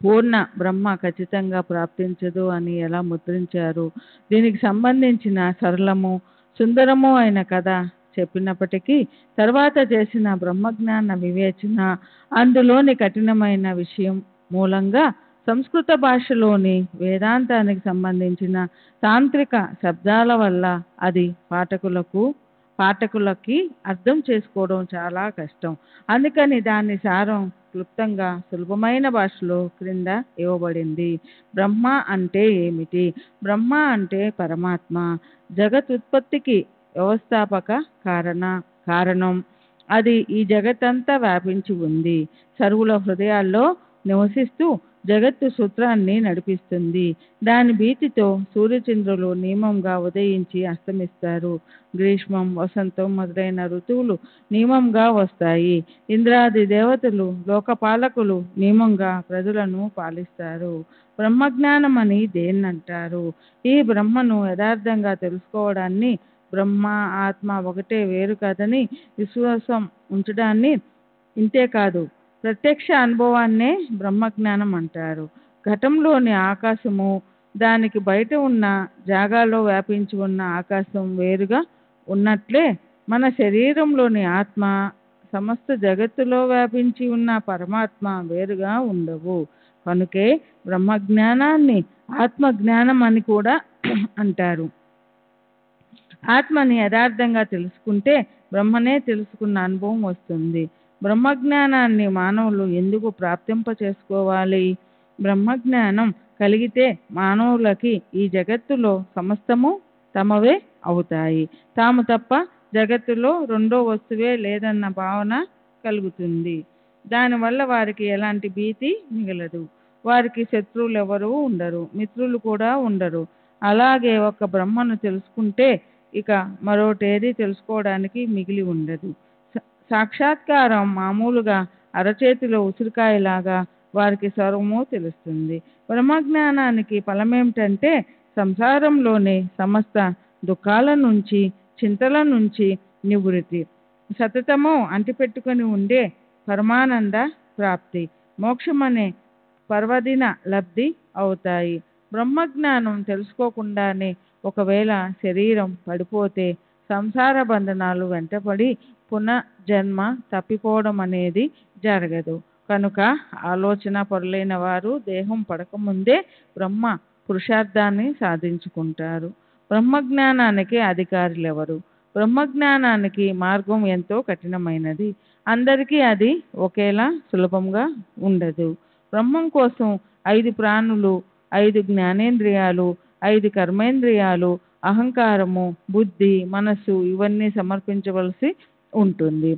పూర్ణ బ్రహ్మ ఖచ్చితంగా ప్రాప్తించదు అని ఎలా ముద్రించారు. దీనికి సంబంధించిన సరళము సుందరము అయిన కథ చెప్పినప్పటికీ తర్వాత చేసిన బ్రహ్మజ్ఞాన వివేచన అందులోని కఠినమైన విషయం మూలంగా సంస్కృత భాషలోని వేదాంతానికి సంబంధించిన తాంత్రిక శబ్దాల వల్ల అది పాఠకులకి అర్థం చేసుకోవడం చాలా కష్టం. అందుకని దాని సారం క్లుప్తంగా సులభమైన భాషలో క్రింద ఇవ్వబడింది. బ్రహ్మ అంటే ఏమిటి? బ్రహ్మ అంటే పరమాత్మ, జగతుత్పత్తికి వ్యవస్థాపక కారణం. అది ఈ జగత్తంతా వ్యాపించి ఉంది. సర్వుల హృదయాల్లో నివసిస్తూ జగత్తు సూత్రాన్ని నడిపిస్తుంది. దాని భీతితో సూర్యచంద్రులు నియమంగా ఉదయించి అస్తమిస్తారు. గ్రీష్మం వసంతం మొదలైన ఋతువులు నియమంగా వస్తాయి. ఇంద్రాది దేవతలు లోకపాలకులు నియమంగా ప్రజలను పాలిస్తారు. బ్రహ్మజ్ఞానం అని దేన్నంటారు? ఈ బ్రహ్మను యథార్థంగా తెలుసుకోవడాన్ని, బ్రహ్మ ఆత్మ ఒకటే వేరు కాదని విశ్వాసం ఉంచడాన్ని, ఇంతేకాదు ప్రత్యక్ష అనుభవాన్నే బ్రహ్మజ్ఞానం అంటారు. ఘటంలోని ఆకాశము దానికి బయట ఉన్న జాగాలో వ్యాపించి ఉన్న ఆకాశం వేరుగా ఉన్నట్లే మన శరీరంలోని ఆత్మ సమస్త జగత్తులో వ్యాపించి ఉన్న పరమాత్మ వేరుగా ఉండవు. కనుకే బ్రహ్మజ్ఞానాన్ని ఆత్మజ్ఞానం అని కూడా అంటారు. ఆత్మని యథార్థంగా తెలుసుకుంటే బ్రహ్మనే తెలుసుకున్న అనుభవం వస్తుంది. బ్రహ్మజ్ఞానాన్ని మానవులు ఎందుకు ప్రాప్తింప చేసుకోవాలి? బ్రహ్మజ్ఞానం కలిగితే మానవులకి ఈ జగత్తులో సమస్తము తమవే అవుతాయి. తాము తప్ప జగత్తులో రెండో వస్తువే లేదన్న భావన కలుగుతుంది. దానివల్ల వారికి ఎలాంటి భీతి మిగలదు. వారికి శత్రువులు ఎవరూ ఉండరు, మిత్రులు కూడా ఉండరు. అలాగే ఒక బ్రహ్మను తెలుసుకుంటే ఇక మరోటేది తెలుసుకోవడానికి మిగిలి ఉండదు. సాక్షాత్కారం మామూలుగా అరచేతిలో ఉసిరికాయలాగా వారికి సర్వము తెలుస్తుంది. బ్రహ్మజ్ఞానానికి ఫలమేమిటంటే సంసారంలోని సమస్త దుఃఖాల నుంచి, చింతల నుంచి నివృత్తి, సతతము అంటిపెట్టుకొని ఉండే పరమానంద ప్రాప్తి, మోక్షమనే పర్వదిన లబ్ధి అవుతాయి. బ్రహ్మజ్ఞానం తెలుసుకోకుండానే ఒకవేళ శరీరం పడిపోతే సంసార బంధనాలు వెంటపడి పునర్జన్మ తప్పిపోవడం అనేది జరగదు. కనుక ఆలోచన పరులైన వారు దేహం పడకముందే బ్రహ్మ పురుషార్థాన్ని సాధించుకుంటారు. బ్రహ్మజ్ఞానానికి అధికారులెవరు? బ్రహ్మజ్ఞానానికి మార్గం ఎంతో కఠినమైనది. అందరికీ అది ఒకేలా సులభంగా ఉండదు. బ్రహ్మం కోసం 5 ప్రాణులు, 5 జ్ఞానేంద్రియాలు, 5 కర్మేంద్రియాలు, అహంకారము, బుద్ధి, మనస్సు ఇవన్నీ సమర్పించవలసి ఉంటుంది.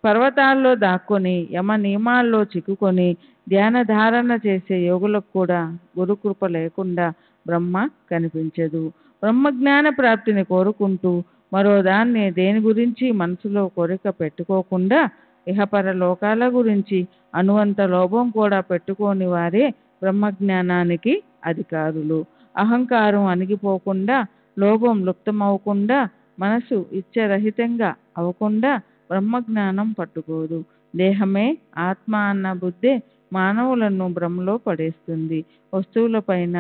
పర్వతాల్లో దాక్కొని యమ నియమాల్లో చిక్కుకొని ధ్యాన ధారణ చేసే యోగులకు కూడా గురుకృప లేకుండా బ్రహ్మ కనిపించదు. బ్రహ్మజ్ఞాన ప్రాప్తిని కోరుకుంటూ మరో దాన్ని దేని గురించి మనసులో కోరిక పెట్టుకోకుండా ఇహపర లోకాల గురించి అనువంత లోభం కూడా పెట్టుకోని వారే బ్రహ్మజ్ఞానానికి అధికారులు. అహంకారం అణిగిపోకుండా, లోభం లుప్తమవకుండా, మనసు ఇచ్చరహితంగా అవకుండా బ్రహ్మజ్ఞానం పట్టుకోదు. దేహమే ఆత్మ అన్న బుద్ధే మానవులను భ్రమలో పడేస్తుంది. వస్తువులపైన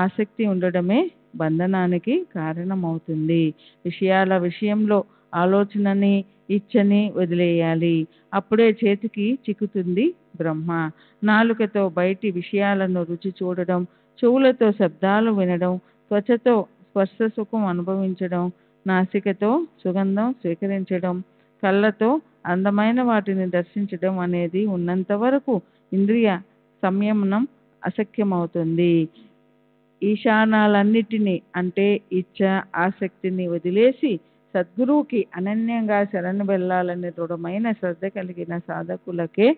ఆసక్తి ఉండడమే బంధనానికి కారణమవుతుంది. విషయాల విషయంలో ఆలోచనని, ఇచ్చని వదిలేయాలి. అప్పుడే చేతికి చిక్కుతుంది బ్రహ్మ. నాలుకతో బయటి విషయాలను రుచి చూడడం, చెవులతో శబ్దాలు వినడం, త్వచతో స్పర్శ సుఖం అనుభవించడం, నాసికతో సుగంధం స్వీకరించడం, కళ్ళతో అందమైన వాటిని దర్శించడం అనేది ఉన్నంత వరకు ఇంద్రియ సంయమనం అశక్యమవుతుంది. ఈశానాలన్నిటినీ అంటే ఇచ్చ, ఆసక్తిని వదిలేసి సద్గురువుకి అనన్యంగా శరణు వెళ్ళాలని దృఢమైన శ్రద్ధ కలిగిన సాధకులకే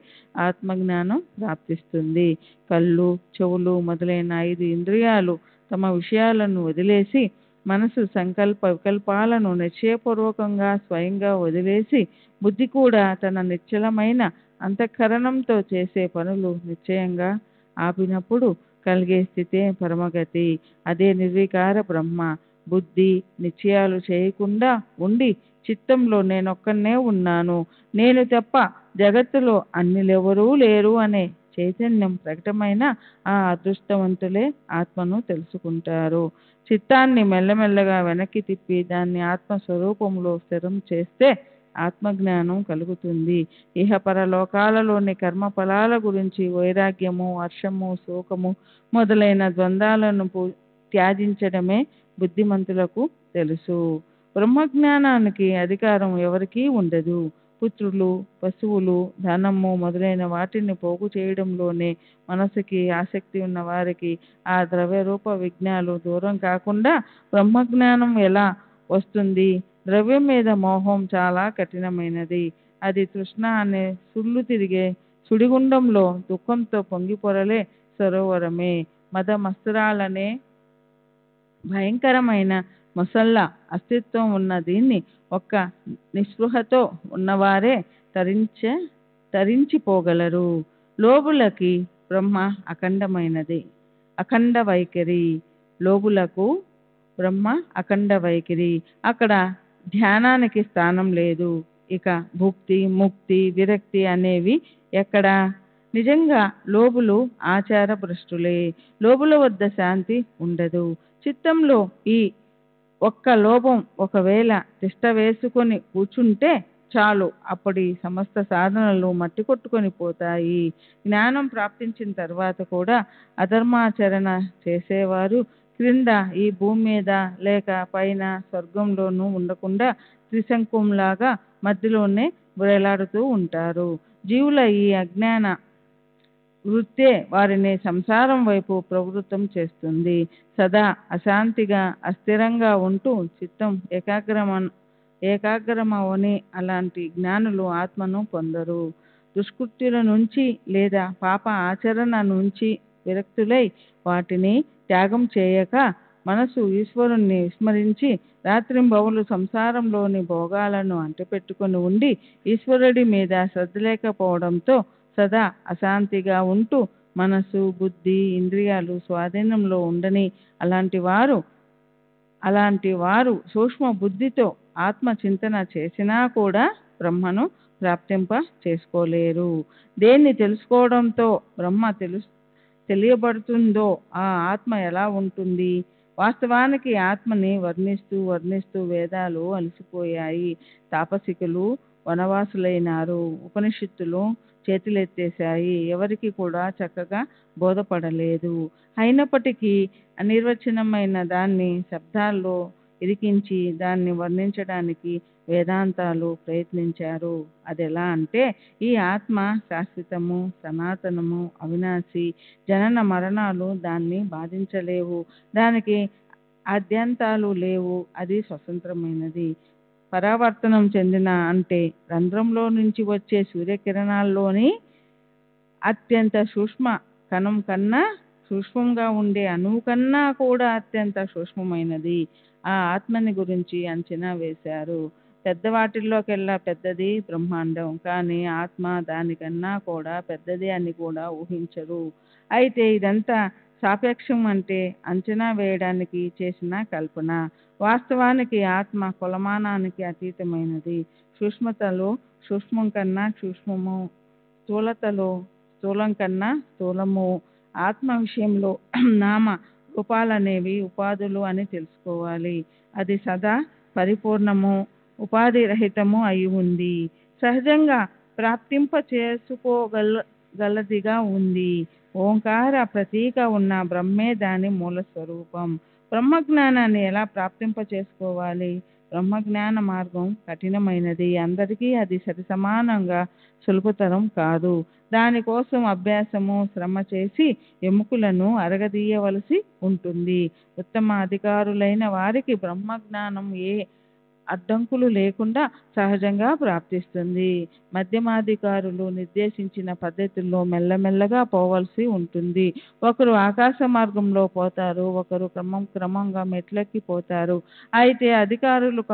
ఆత్మజ్ఞానం ప్రాప్తిస్తుంది. కళ్ళు, చెవులు మొదలైన 5 ఇంద్రియాలు తమ విషయాలను వదిలేసి, మనసు సంకల్ప వికల్పాలను నిశ్చయపూర్వకంగా స్వయంగా వదిలేసి, బుద్ధి కూడా తన నిశ్చలమైన అంతఃకరణంతో చేసే పనులు నిశ్చయంగా ఆపినప్పుడు కలిగే స్థితే పరమగతి. అదే నిర్వికార బ్రహ్మ. బుద్ధి నిశ్చయాలు చేయకుండా ఉండి చిత్తంలో నేనొక్కనే ఉన్నాను, నేను తప్ప జగత్తులో అన్యులెవరూ లేరు అనే చైతన్యం ప్రకటమైన ఆ అదృష్టవంతులే ఆత్మను తెలుసుకుంటారు. చిత్తాన్ని మెల్లమెల్లగా వెనక్కి తిప్పి దాన్ని ఆత్మస్వరూపంలో స్థిరం చేస్తే ఆత్మజ్ఞానం కలుగుతుంది. ఇహపర లోకాలలోని కర్మఫలాల గురించి వైరాగ్యము, హర్షము, శోకము మొదలైన ద్వంద్వాలను త్యజించడమే బుద్ధిమంతులకు తెలుసు. బ్రహ్మజ్ఞానానికి అధికారం ఎవరికీ ఉండదు. పుత్రులు, పశువులు, ధనము మొదలైన వాటిని పోగు చేయడంలోనే మనసుకి ఆసక్తి ఉన్న వారికి ఆ ద్రవ్య రూప విజ్ఞాలు దూరం కాకుండా బ్రహ్మజ్ఞానం ఎలా వస్తుంది? ద్రవ్యం మీద మోహం చాలా కఠినమైనది. అది తృష్ణ అనే సుళ్ళు తిరిగే సుడిగుండంలో దుఃఖంతో పొంగిపొరలే సరోవరమే. మద మత్సరాలనే భయంకరమైన మొసళ్ళ అస్తిత్వం ఉన్న దీన్ని ఒక్క నిస్పృహతో ఉన్నవారే తరించిపోగలరు. లోబులకి బ్రహ్మ అఖండమైనది, అఖండ వైఖరి. లోబులకు బ్రహ్మ అఖండ వైఖరి. అక్కడ ధ్యానానికి స్థానం లేదు. ఇక భుక్తి, ముక్తి, విరక్తి అనేవి ఎక్కడా? నిజంగా లోబులు ఆచార భ్రష్టులే. లోబుల వద్ద శాంతి ఉండదు. చిత్తంలో ఈ ఒక్క లోభం ఒకవేళ తిష్ట వేసుకొని కూర్చుంటే చాలు, అప్పటి సమస్త సాధనలు మట్టి కొట్టుకొని పోతాయి. జ్ఞానం ప్రాప్తించిన తర్వాత కూడా అధర్మాచరణ చేసేవారు క్రింద ఈ భూమి మీద లేక పైన స్వర్గంలోనూ ఉండకుండా త్రిశంకులాగా మధ్యలోనే వేలాడుతూ ఉంటారు. జీవుల ఈ అజ్ఞాన వృత్తే వారిని సంసారం వైపు ప్రవృత్తం చేస్తుంది. సదా అశాంతిగా, అస్థిరంగా ఉంటూ చిత్తం ఏకాగ్రమవని అలాంటి జ్ఞానులు ఆత్మను పొందరు. దుష్కృత్యుల నుంచి లేదా పాప ఆచరణ నుంచి విరక్తులై వాటిని త్యాగం చేయక మనసు ఈశ్వరుణ్ణి విస్మరించి రాత్రింబవలు సంసారంలోని భోగాలను అంటిపెట్టుకుని ఉండి ఈశ్వరుడి మీద శ్రద్ధ లేకపోవడంతో సదా అశాంతిగా ఉంటూ మనసు, బుద్ధి, ఇంద్రియాలు స్వాధీనంలో ఉండని అలాంటి వారు సూక్ష్మ బుద్ధితో ఆత్మ చింతన చేసినా కూడా బ్రహ్మను ప్రాప్తింప చేసుకోలేరు. దేన్ని తెలుసుకోవడంతో బ్రహ్మ తెలియబడుతుందో ఆ ఆత్మ ఎలా ఉంటుంది? వాస్తవానికి ఆత్మని వర్ణిస్తూ వేదాలు అలసిపోయాయి. తాపసికులు వనవాసులైనారు. ఉపనిషత్తులు చేతులెత్తేశాయి. ఎవరికి కూడా చక్కగా బోధపడలేదు. అయినప్పటికీ అనిర్వచనమైన దాన్ని శబ్దాల్లో ఇరికించి దాన్ని వర్ణించడానికి వేదాంతాలు ప్రయత్నించారు. అదెలా అంటే, ఈ ఆత్మ శాశ్వతము, సనాతనము, అవినాశి, జనన మరణాలు దాన్ని బాధించలేవు, దానికి ఆద్యంతాలు లేవు, అది స్వతంత్రమైనది. పరావర్తనం చెందిన అంటే రంధ్రంలో నుంచి వచ్చే సూర్యకిరణాల్లోని అత్యంత సూక్ష్మ కణం కన్నా సూక్ష్మంగా ఉండే అణువు కన్నా కూడా అత్యంత సూక్ష్మమైనది. ఆ ఆత్మని గురించి అంచనా వేశారు. పెద్దవాటిల్లోకెల్లా పెద్దది బ్రహ్మాండం, కానీ ఆత్మ దానికన్నా కూడా పెద్దది అని కూడా ఊహించరు. అయితే ఇదంతా సాపేక్షం, అంటే అంచనా వేయడానికి చేసిన కల్పన. వాస్తవానికి ఆత్మ కొలమానానికి అతీతమైనది. సూక్ష్మతలో సూక్ష్మం కన్నా సూక్ష్మము, స్థూలతలో స్థూలం కన్నా స్థూలము. ఆత్మ విషయంలో నామ రూపాలనేవి ఉపాధులు అని తెలుసుకోవాలి. అది సదా పరిపూర్ణము, ఉపాధి రహితము అయి ఉంది. సహజంగా ప్రాప్తింప చేసుకోగలదిగా ఉంది. ఓంకార ప్రతీక ఉన్న బ్రహ్మే దాని మూల స్వరూపం. బ్రహ్మజ్ఞానాన్ని ఎలా ప్రాప్తింప చేసుకోవాలి? బ్రహ్మజ్ఞాన మార్గం కఠినమైనది. అందరికీ అది సరిసమానంగా సులభతరం కాదు. దానికోసం అభ్యాసము, శ్రమ చేసి ఎముకలను అరగదీయవలసి ఉంటుంది. ఉత్తమ అధికారులైన వారికి బ్రహ్మజ్ఞానం ఏ అడ్డంకులు లేకుండా సహజంగా ప్రాప్తిస్తుంది. మధ్యమాధికారులు నిర్దేశించిన పద్ధతుల్లో మెల్లమెల్లగా పోవలసి ఉంటుంది. ఒకరు ఆకాశ మార్గంలో పోతారు, ఒకరు క్రమంగా మెట్లెక్కి పోతారు. అయితే అధికారులు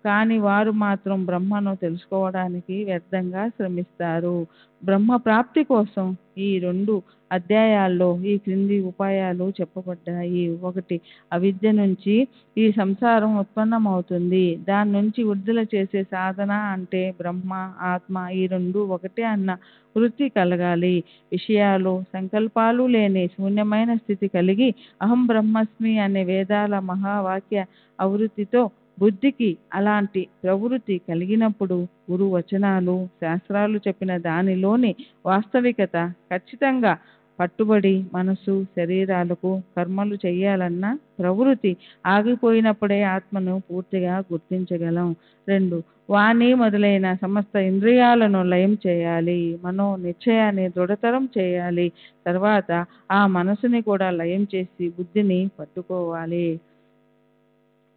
కాని వారు మాత్రం బ్రహ్మను తెలుసుకోవడానికి వ్యర్థంగా శ్రమిస్తారు. బ్రహ్మ ప్రాప్తి కోసం ఈ 2 అధ్యాయాల్లో ఈ క్రింది ఉపాయాలు చెప్పబడ్డాయి. 1. అవిద్య నుంచి ఈ సంసారం ఉత్పన్నమవుతుంది. దాని నుంచి విడుదల చేసే సాధన అంటే బ్రహ్మ, ఆత్మ ఈ 2 ఒకటే అన్న వృత్తి కలగాలి. విషయాలు, సంకల్పాలు లేని శూన్యమైన స్థితి కలిగి అహం బ్రహ్మస్మి అనే వేదాల మహావాక్య ఆవృత్తితో బుద్ధికి అలాంటి ప్రవృత్తి కలిగినప్పుడు గురు వచనాలు, శాస్త్రాలు చెప్పిన దానిలోని వాస్తవికత ఖచ్చితంగా పట్టుబడి మనసు, శరీరాలకు కర్మలు చేయాలన్న ప్రవృత్తి ఆగిపోయినప్పుడే ఆత్మను పూర్తిగా గుర్తించగలం. 2. వాణి మొదలైన సమస్త ఇంద్రియాలను లయం చేయాలి. మనో నిశ్చయాన్ని దృఢతరం చేయాలి. తర్వాత ఆ మనసుని కూడా లయం చేసి బుద్ధిని పట్టుకోవాలి.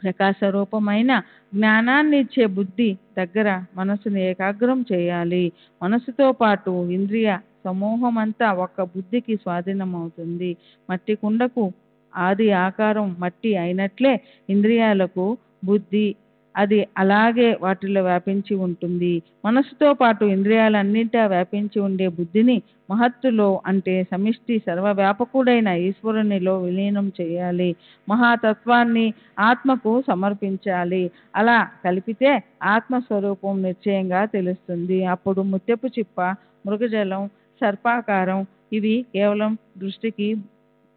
ప్రకాశరూపమైన జ్ఞానాన్ని ఇచ్చే బుద్ధి దగ్గర మనసుని ఏకాగ్రం చేయాలి. మనసుతో పాటు ఇంద్రియ సమూహమంతా ఒక్క బుద్ధికి స్వాధీనమవుతుంది. మట్టి కుండకు ఆది ఆకారం మట్టి అయినట్లే ఇంద్రియాలకు బుద్ధి, అది అలాగే వాటిలో వ్యాపించి ఉంటుంది. మనసుతో పాటు ఇంద్రియాలన్నింటా వ్యాపించి ఉండే బుద్ధిని మహత్తులో అంటే సమిష్టి సర్వవ్యాపకుడైన ఈశ్వరునిలో విలీనం చేయాలి. మహాతత్వాన్ని ఆత్మకు సమర్పించాలి. అలా కలిపితే ఆత్మస్వరూపం నిశ్చయంగా తెలుస్తుంది. అప్పుడు ముత్యపు చిప్ప, మృగజలం, సర్పాకారం ఇవి కేవలం దృష్టికి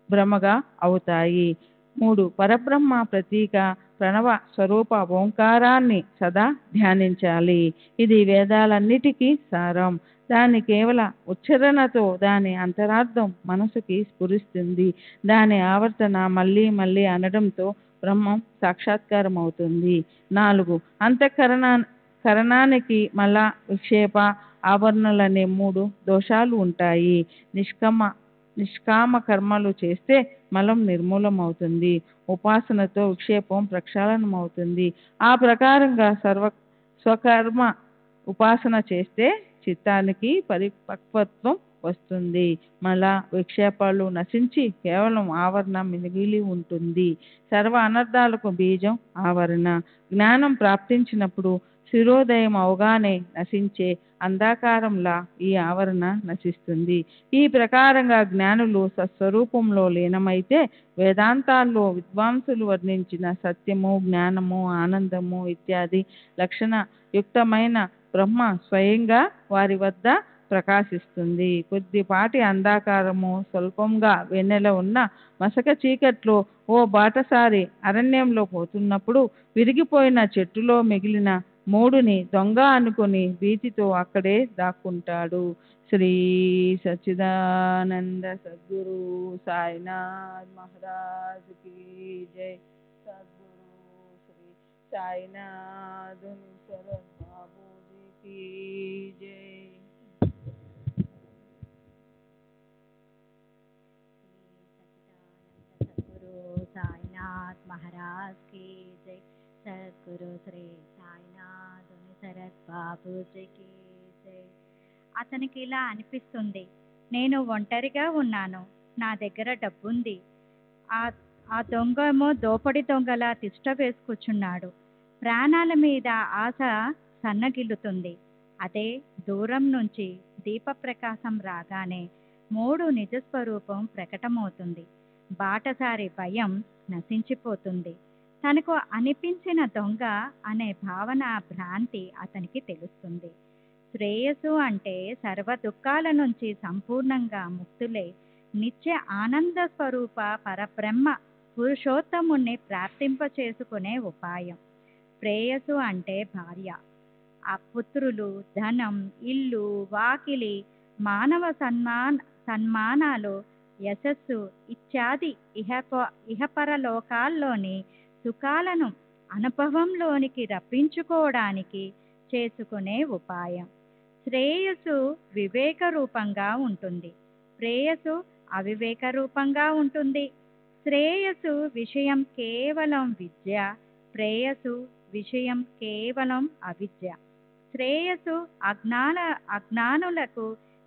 భ్రమగా అవుతాయి. 3. పరబ్రహ్మ ప్రతీక ప్రణవ స్వరూప ఓంకారాన్ని సదా ధ్యానించాలి. ఇది వేదాలన్నిటికీ సారం. దాని కేవల ఉచ్చారణతో దాని అంతరార్థం మనసుకి స్ఫురిస్తుంది. దాని ఆవర్తన మళ్ళీ మళ్ళీ అనడంతో బ్రహ్మం సాక్షాత్కారం అవుతుంది. 4. అంతఃకరణానికి మల, విక్షేప, ఆవరణలనే 3 దోషాలు ఉంటాయి. నిష్కామ కర్మలు చేస్తే మలం నిర్మూలమవుతుంది. ఉపాసనతో విక్షేపం ప్రక్షాళనమవుతుంది. ఆ ప్రకారంగా స్వకర్మ ఉపాసన చేస్తే చిత్తానికి పరిపక్వత్వం వస్తుంది. మల విక్షేపాలు నశించి కేవలం ఆవరణ మిగిలి ఉంటుంది. సర్వ అనర్థాలకు బీజం ఆవరణ. జ్ఞానం ప్రాప్తించినప్పుడు శిరోదయం అవగానే నశించే అంధకారంలా ఈ ఆవరణ నశిస్తుంది. ఈ ప్రకారంగా జ్ఞానులు సత్స్వరూపంలో లీనమైతే వేదాంతాల్లో విద్వాంసులు వర్ణించిన సత్యము, జ్ఞానము, ఆనందము ఇత్యాది లక్షణ యుక్తమైన బ్రహ్మ స్వయంగా వారి వద్ద ప్రకాశిస్తుంది. కొద్దిపాటి అంధకారము, స్వల్పంగా వెన్నెల ఉన్న మసక చీకట్లో ఓ బాటసారి అరణ్యంలో పోతున్నప్పుడు విరిగిపోయిన చెట్టులో మిగిలిన మూడుని దొంగ అనుకుని భీతితో అక్కడే దాక్కుంటాడు. శ్రీ సచ్చిదానంద సద్గురు సాయినాథ్ మహారాజ్ की जय. सद्गुरु श्री साईनाथ शरद बाबू जी की जय. सद्गुरु साईनाथ महाराज की जय. सद्गुरु श्री साईनाथ शरद बाबू जी की जय. అతనికి ఇలా అనిపిస్తుంది, నేను ఒంటరిగా ఉన్నాను, నా దగ్గర డబ్బుంది. ఆ దొంగేమో దోపడి దొంగలా తిష్ట వేసి కూర్చున్నాడు. ప్రాణాల మీద ఆశ సన్నగిల్లుతుంది. అదే దూరం నుంచి దీపప్రకాశం రాగానే మూడు నిజస్వరూపం ప్రకటమవుతుంది. బాటసారి భయం నశించిపోతుంది. తనకు అనిపించిన దొంగ అనే భావన భ్రాంతి అతనికి తెలుస్తుంది. శ్రేయస్సు అంటే సర్వ దుఃఖాల నుంచి సంపూర్ణంగా ముక్తులై నిత్య ఆనంద స్వరూప పరబ్రహ్మ పురుషోత్తముణ్ణి ప్రార్థింపచేసుకునే ఉపాయం. ప్రేయసు అంటే భార్య, ఆ పుత్రులు, ధనం, ఇల్లు, వాకిలి, మానవ సన్మానాలు, యశస్సు ఇత్యాది ఇహపరలోకాల్లోని సుఖాలను అనుభవంలోనికి రప్పించుకోవడానికి చేసుకునే ఉపాయం. శ్రేయస్సు వివేక రూపంగా ఉంటుంది, ప్రేయసు అవివేక రూపంగా ఉంటుంది. శ్రేయస్సు విషయం కేవలం విద్య, ప్రేయసు విషయం కేవలం అవిద్య. శ్రేయస్సు అజ్ఞానులకు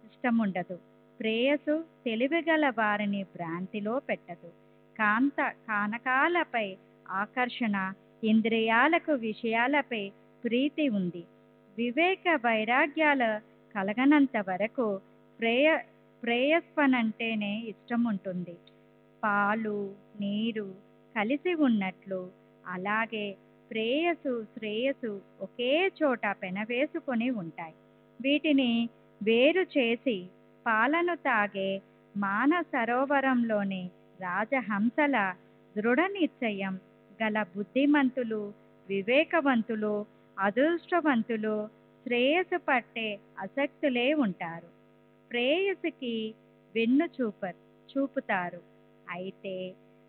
ఇష్టముండదు, ప్రేయసు తెలివిగల వారిని భ్రాంతిలో పెట్టదు. కానకాలపై ఆకర్షణ, ఇంద్రియాలకు విషయాలపై ప్రీతి ఉంది. వివేక వైరాగ్యాలు కలగనంత వరకు ప్రేయస్వనంటేనే ఇష్టం ఉంటుంది. పాలు నీరు కలిసి ఉన్నట్లు అలాగే ప్రేయసు శ్రేయస్సు ఒకే చోట పెనవేసుకొని ఉంటాయి. వీటిని వేరు చేసి పాలను తాగే మాన సరోవరంలోని రాజహంసల దృఢ నిశ్చయం గల బుద్ధిమంతులు, వివేకవంతులు, అదృష్టవంతులు శ్రేయస్సు పట్టే ఆసక్తులే ఉంటారు. ప్రేయసికి వెన్ను చూపుతారు. అయితే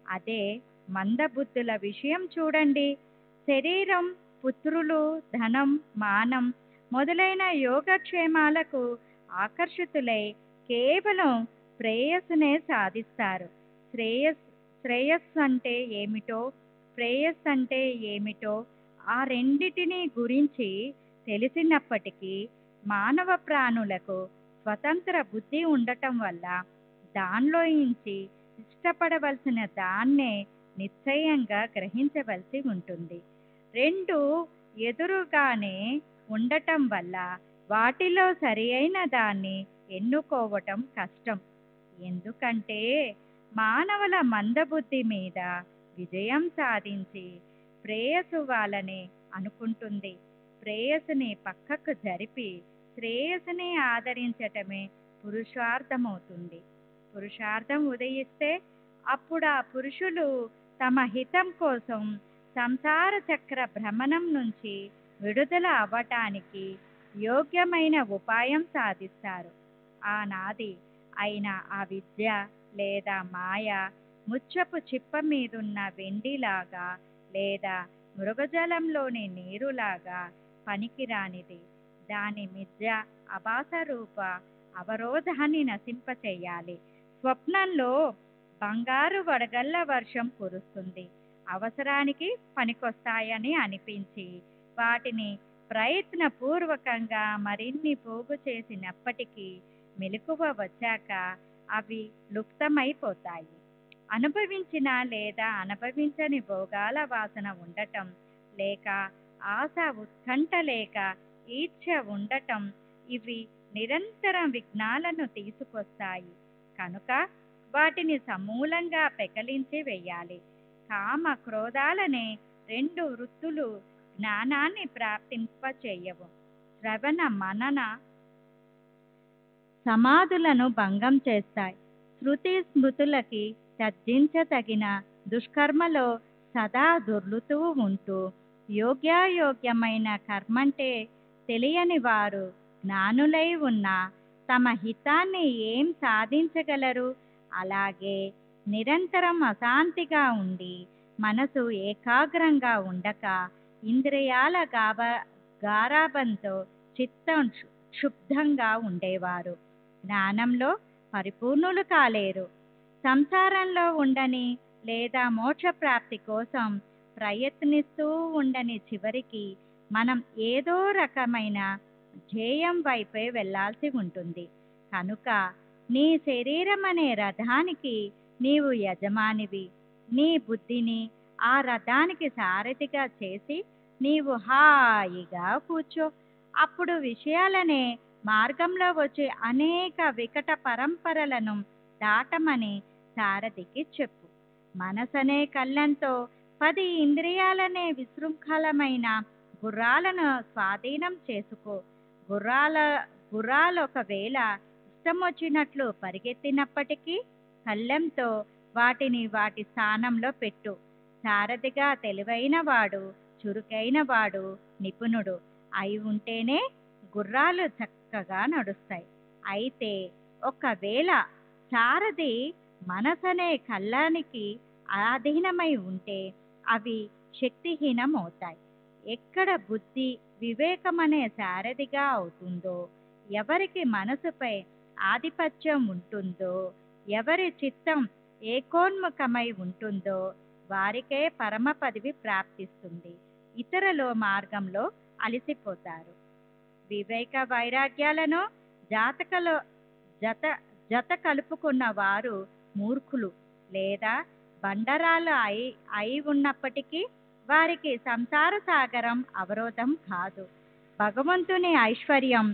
అదే మందబుద్ధుల విషయం చూడండి. శరీరం, పుత్రులు, ధనం, మానం మొదలైన యోగక్షేమాలకు ఆకర్షితులై కేవలం ప్రేయస్సునే సాధిస్తారు. శ్రేయస్సు అంటే ఏమిటో, ప్రేయస్సు అంటే ఏమిటో ఆ రెండిటిని గురించి తెలిసినప్పటికీ మానవ ప్రాణులకు స్వతంత్ర బుద్ధి ఉండటం వల్ల దానిలోంచి ఇష్టపడవలసిన దాన్నే నిశ్చయంగా గ్రహించవలసి ఉంటుంది. రెండు ఎదురుగానే ఉండటం వల్ల వాటిలో సరి అయిన దాన్ని ఎన్నుకోవటం కష్టం. ఎందుకంటే మానవుల మందబుద్ధి మీద విజయం సాధించి ప్రేయసు వాళ్ళని అనుకుంటుంది. ప్రేయసుని పక్కకు జరిపి శ్రేయస్సుని ఆదరించటమే పురుషార్థమవుతుంది. పురుషార్థం ఉదయిస్తే అప్పుడు ఆ పురుషులు తమ హితం కోసం సంసార చక్ర భ్రమణం నుంచి విడుదల అవ్వటానికి యోగ్యమైన ఉపాయం సాధిస్తారు. ఆనాది అయిన ఆ విద్య లేదా మాయ ముచ్చపు చిప్ప మీదున్న వెండిలాగా లేదా మృగజలంలోని నీరులాగా పనికిరానిది. దాని మిథ్య అభాస రూప అవరోధాన్ని నశింపచేయాలి. స్వప్నంలో బంగారు వడగళ్ళ వర్షం కురుస్తుంది. అవసరానికి పనికొస్తాయని అనిపించి వాటిని ప్రయత్నపూర్వకంగా మరిన్ని పోగు చేసినప్పటికీ మెలకువ వచ్చాక అవి లుప్తమైపోతాయి. అనుభవించిన లేదా అనుభవించని భోగాల వాసన ఉండటం, లేక ఆశ ఉత్కంఠ లేక ఈర్ష్య ఉండటం, ఇవి నిరంతరం విఘ్నాలను తీసుకొస్తాయి. కనుక వాటిని సమూలంగా పెకలించి వేయాలి. కామ క్రోధాలనే రెండు వృత్తులు జ్ఞానాన్ని ప్రాప్తింపచేయవు. శ్రవణ మనన సమాధులను భంగం చేస్తాయి. శృతి స్మృతులకి తర్జించదగిన దుష్కర్మలో సదా దొర్లుతూ ఉంటూ యోగ్యాయోగ్యమైన కర్మంటే తెలియని వారు జ్ఞానులై ఉన్న తమ హితాన్ని ఏం సాధించగలరు? అలాగే నిరంతరం అశాంతిగా ఉండి మనసు ఏకాగ్రంగా ఉండక ఇంద్రియాల గారాబంతో చిత్తం క్షుబ్ధంగా ఉండేవారు జ్ఞానంలో పరిపూర్ణులు కాలేరు. సంసారంలో ఉండని లేదా మోక్ష ప్రాప్తి కోసం ప్రయత్నిస్తూ ఉండని చివరికి మనం ఏదో రకమైన ధ్యేయం వైపే వెళ్ళాల్సి ఉంటుంది. కనుక నీ శరీరం అనే రథానికి నీవు యజమానివి. నీ బుద్ధిని ఆ రథానికి సారథిగా చేసి నీవు హాయిగా కూర్చో. అప్పుడు విషయాలనే మార్గంలో వచ్చే అనేక వికట పరంపరలను దాటమని సారథికి చెప్పు. మనసనే కళ్ళంతో 10 ఇంద్రియాలనే విశృంఖలమైన గుర్రాలను స్వాధీనం చేసుకో. గుర్రాలు ఒకవేళ ఇష్టమొచ్చినట్లు పరిగెత్తినప్పటికీ కళ్ళంతో వాటిని వాటి స్థానంలో పెట్టు. సారథిగా తెలివైన వాడు, చురుకైన వాడు, నిపుణుడు అయి ఉంటేనే గుర్రాలు చక్కగా నడుస్తాయి. అయితే ఒకవేళ సారథి మనసనే కళ్ళానికి ఆధీనమై ఉంటే అవి శక్తిహీనమవుతాయి. ఎక్కడ బుద్ధి వివేకమనే సారథిగా అవుతుందో, ఎవరికి మనసుపై ఆధిపత్యం ఉంటుందో, ఎవరి చిత్తం ఏకోన్ముఖమై ఉంటుందో వారికే పరమ పదవి ప్రాప్తిస్తుంది. ఇతరుల మార్గంలో అలసిపోతారు. వివేక వైరాగ్యాలను జత కలుపుకున్న వారు మూర్ఖులు లేదా బండరాలు అయి ఉన్నప్పటికీ వారికి సంసార సాగరం అవరోధం కాదు. భగవంతుని ఐశ్వర్యం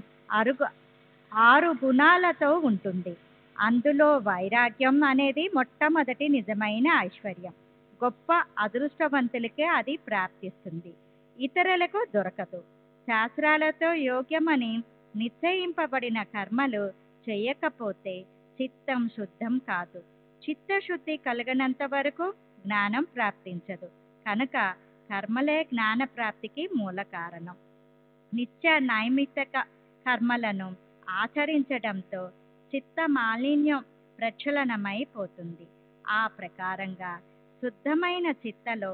6 గుణాలతో ఉంటుంది. అందులో వైరాగ్యం అనేది మొట్టమొదటి నిజమైన ఐశ్వర్యం. గొప్ప అదృష్టవంతులకే అది ప్రాప్తిస్తుంది, ఇతరులకు దొరకదు. శాస్త్రాలతో యోగ్యమని నిశ్చయింపబడిన కర్మలు చేయకపోతే చిత్తం శుద్ధం కాదు. చిత్తశుద్ధి కలగనంత వరకు జ్ఞానం ప్రాప్తించదు. కనుక కర్మలే జ్ఞాన ప్రాప్తికి మూల కారణం. నిత్య నైమిత్తిక కర్మలను ఆచరించడంతో చిత్త మాలిన్యం ప్రక్షాళనమైపోతుంది. ఆ ప్రకారంగా శుద్ధమైన చిత్తలో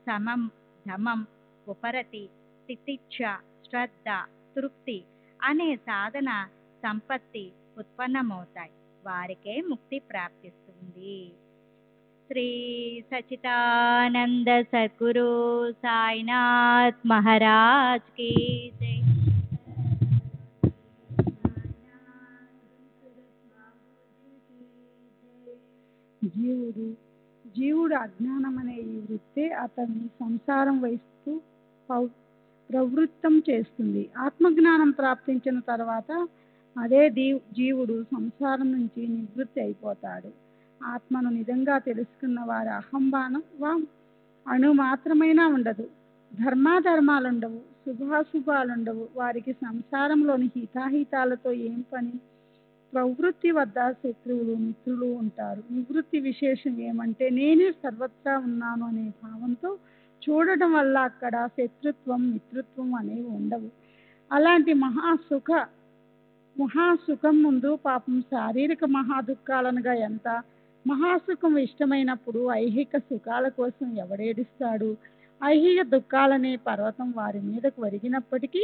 సమం, ధమం, ఉపరతి, తితిక్ష, శ్రద్ధ, తృప్తి అనే సాధన సంపత్తి ఉత్పన్నమవుతాయి. వారికే ముక్తి ప్రాప్తిస్తుంది. శ్రీ సచిదానంద సద్గురు సాయినాథ్ మహారాజ్ కీ జై. జీవుడు అజ్ఞానం అనే ఈ వృత్తే అతన్ని సంసారం వైపు ప్రవృత్తం చేస్తుంది. ఆత్మజ్ఞానం ప్రాప్తించిన తర్వాత అదే జీవుడు సంసారం నుంచి నివృత్తి అయిపోతాడు. ఆత్మను నిజంగా తెలుసుకున్న వారి అహంభావం అణు మాత్రమైనా ఉండదు. ధర్మాధర్మాలుండవు, శుభాశుభాలుండవు. వారికి సంసారంలోని హితాహితాలతో ఏం పని? ప్రవృత్తి వద్ద శత్రువులు, మిత్రులు ఉంటారు. నివృత్తి విశేషం ఏమంటే నేనే సర్వత్రా ఉన్నాను అనే భావంతో చూడటం వల్ల అక్కడ శత్రుత్వం, మిత్రుత్వం అనేవి ఉండవు. అలాంటి మహాసుఖం ముందు పాపం శారీరక మహాదుఖాలనగా ఎంత? మహాసుఖం ఇష్టమైనప్పుడు ఐహిక సుఖాల కోసం ఎవడేడుస్తాడు? ఐహిక దుఃఖాలనే పర్వతం వారి మీదకు ఒరిగినప్పటికీ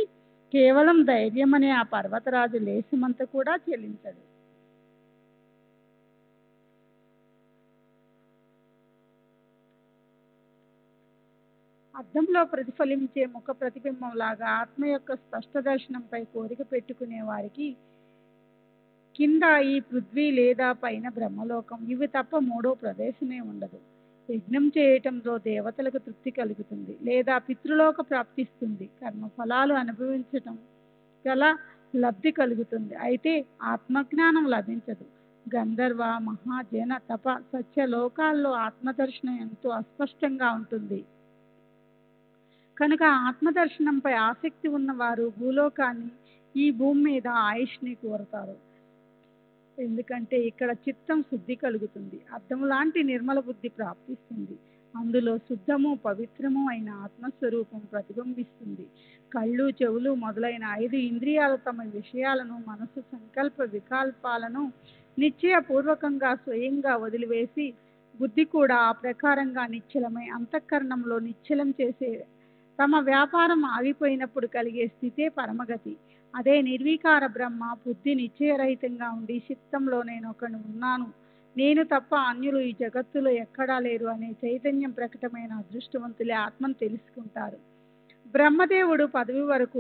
కేవలం ధైర్యం అనే ఆ పర్వతరాజు లేశమంత కూడా చెల్లించడు. అద్దంలో ప్రతిఫలించే ముఖ ప్రతిబింబం లాగా ఆత్మ యొక్క స్పష్ట దర్శనంపై కోరిక పెట్టుకునే వారికి కింద ఈ పృథ్వీ లేదా పైన బ్రహ్మలోకం, ఇవి తప్ప మూడో ప్రదేశమే ఉండదు. యజ్ఞం చేయటంతో దేవతలకు తృప్తి కలుగుతుంది లేదా పితృలోక ప్రాప్తిస్తుంది, కర్మఫలాలు అనుభవించటం గల లబ్ధి కలుగుతుంది. అయితే ఆత్మజ్ఞానం లభించదు. గంధర్వ, మహాజన, తప, సత్యలోకాల్లో ఆత్మదర్శనం ఎంతో అస్పష్టంగా ఉంటుంది. కనుక ఆత్మదర్శనంపై ఆసక్తి ఉన్నవారు భూలోకాన్ని, ఈ భూమి మీద ఆయుష్ని కోరతారు. ఎందుకంటే ఇక్కడ చిత్తం శుద్ధి కలుగుతుంది, అద్దం లాంటి నిర్మల బుద్ధి ప్రాప్తిస్తుంది. అందులో శుద్ధము పవిత్రము అయిన ఆత్మస్వరూపం ప్రతిబింబిస్తుంది. కళ్ళు, చెవులు మొదలైన 5 ఇంద్రియాలు తమ విషయాలను, మనసు సంకల్ప వికల్పాలను నిశ్చయపూర్వకంగా స్వయంగా వదిలివేసి, బుద్ధి కూడా ఆ ప్రకారంగా నిశ్చలమై అంతఃకరణంలో నిశ్చలం చేసే తమ వ్యాపారం ఆగిపోయినప్పుడు కలిగే స్థితే పరమగతి. అదే నిర్వికార బ్రహ్మ. బుద్ధి నిశ్చయరహితంగా ఉండి చిత్తంలో నేను ఒకడు ఉన్నాను, నేను తప్ప అన్యులు ఈ జగత్తులో ఎక్కడా లేరు అనే చైతన్యం ప్రకటమైన అదృష్టవంతులే ఆత్మను తెలుసుకుంటారు. బ్రహ్మదేవుడు పదవి వరకు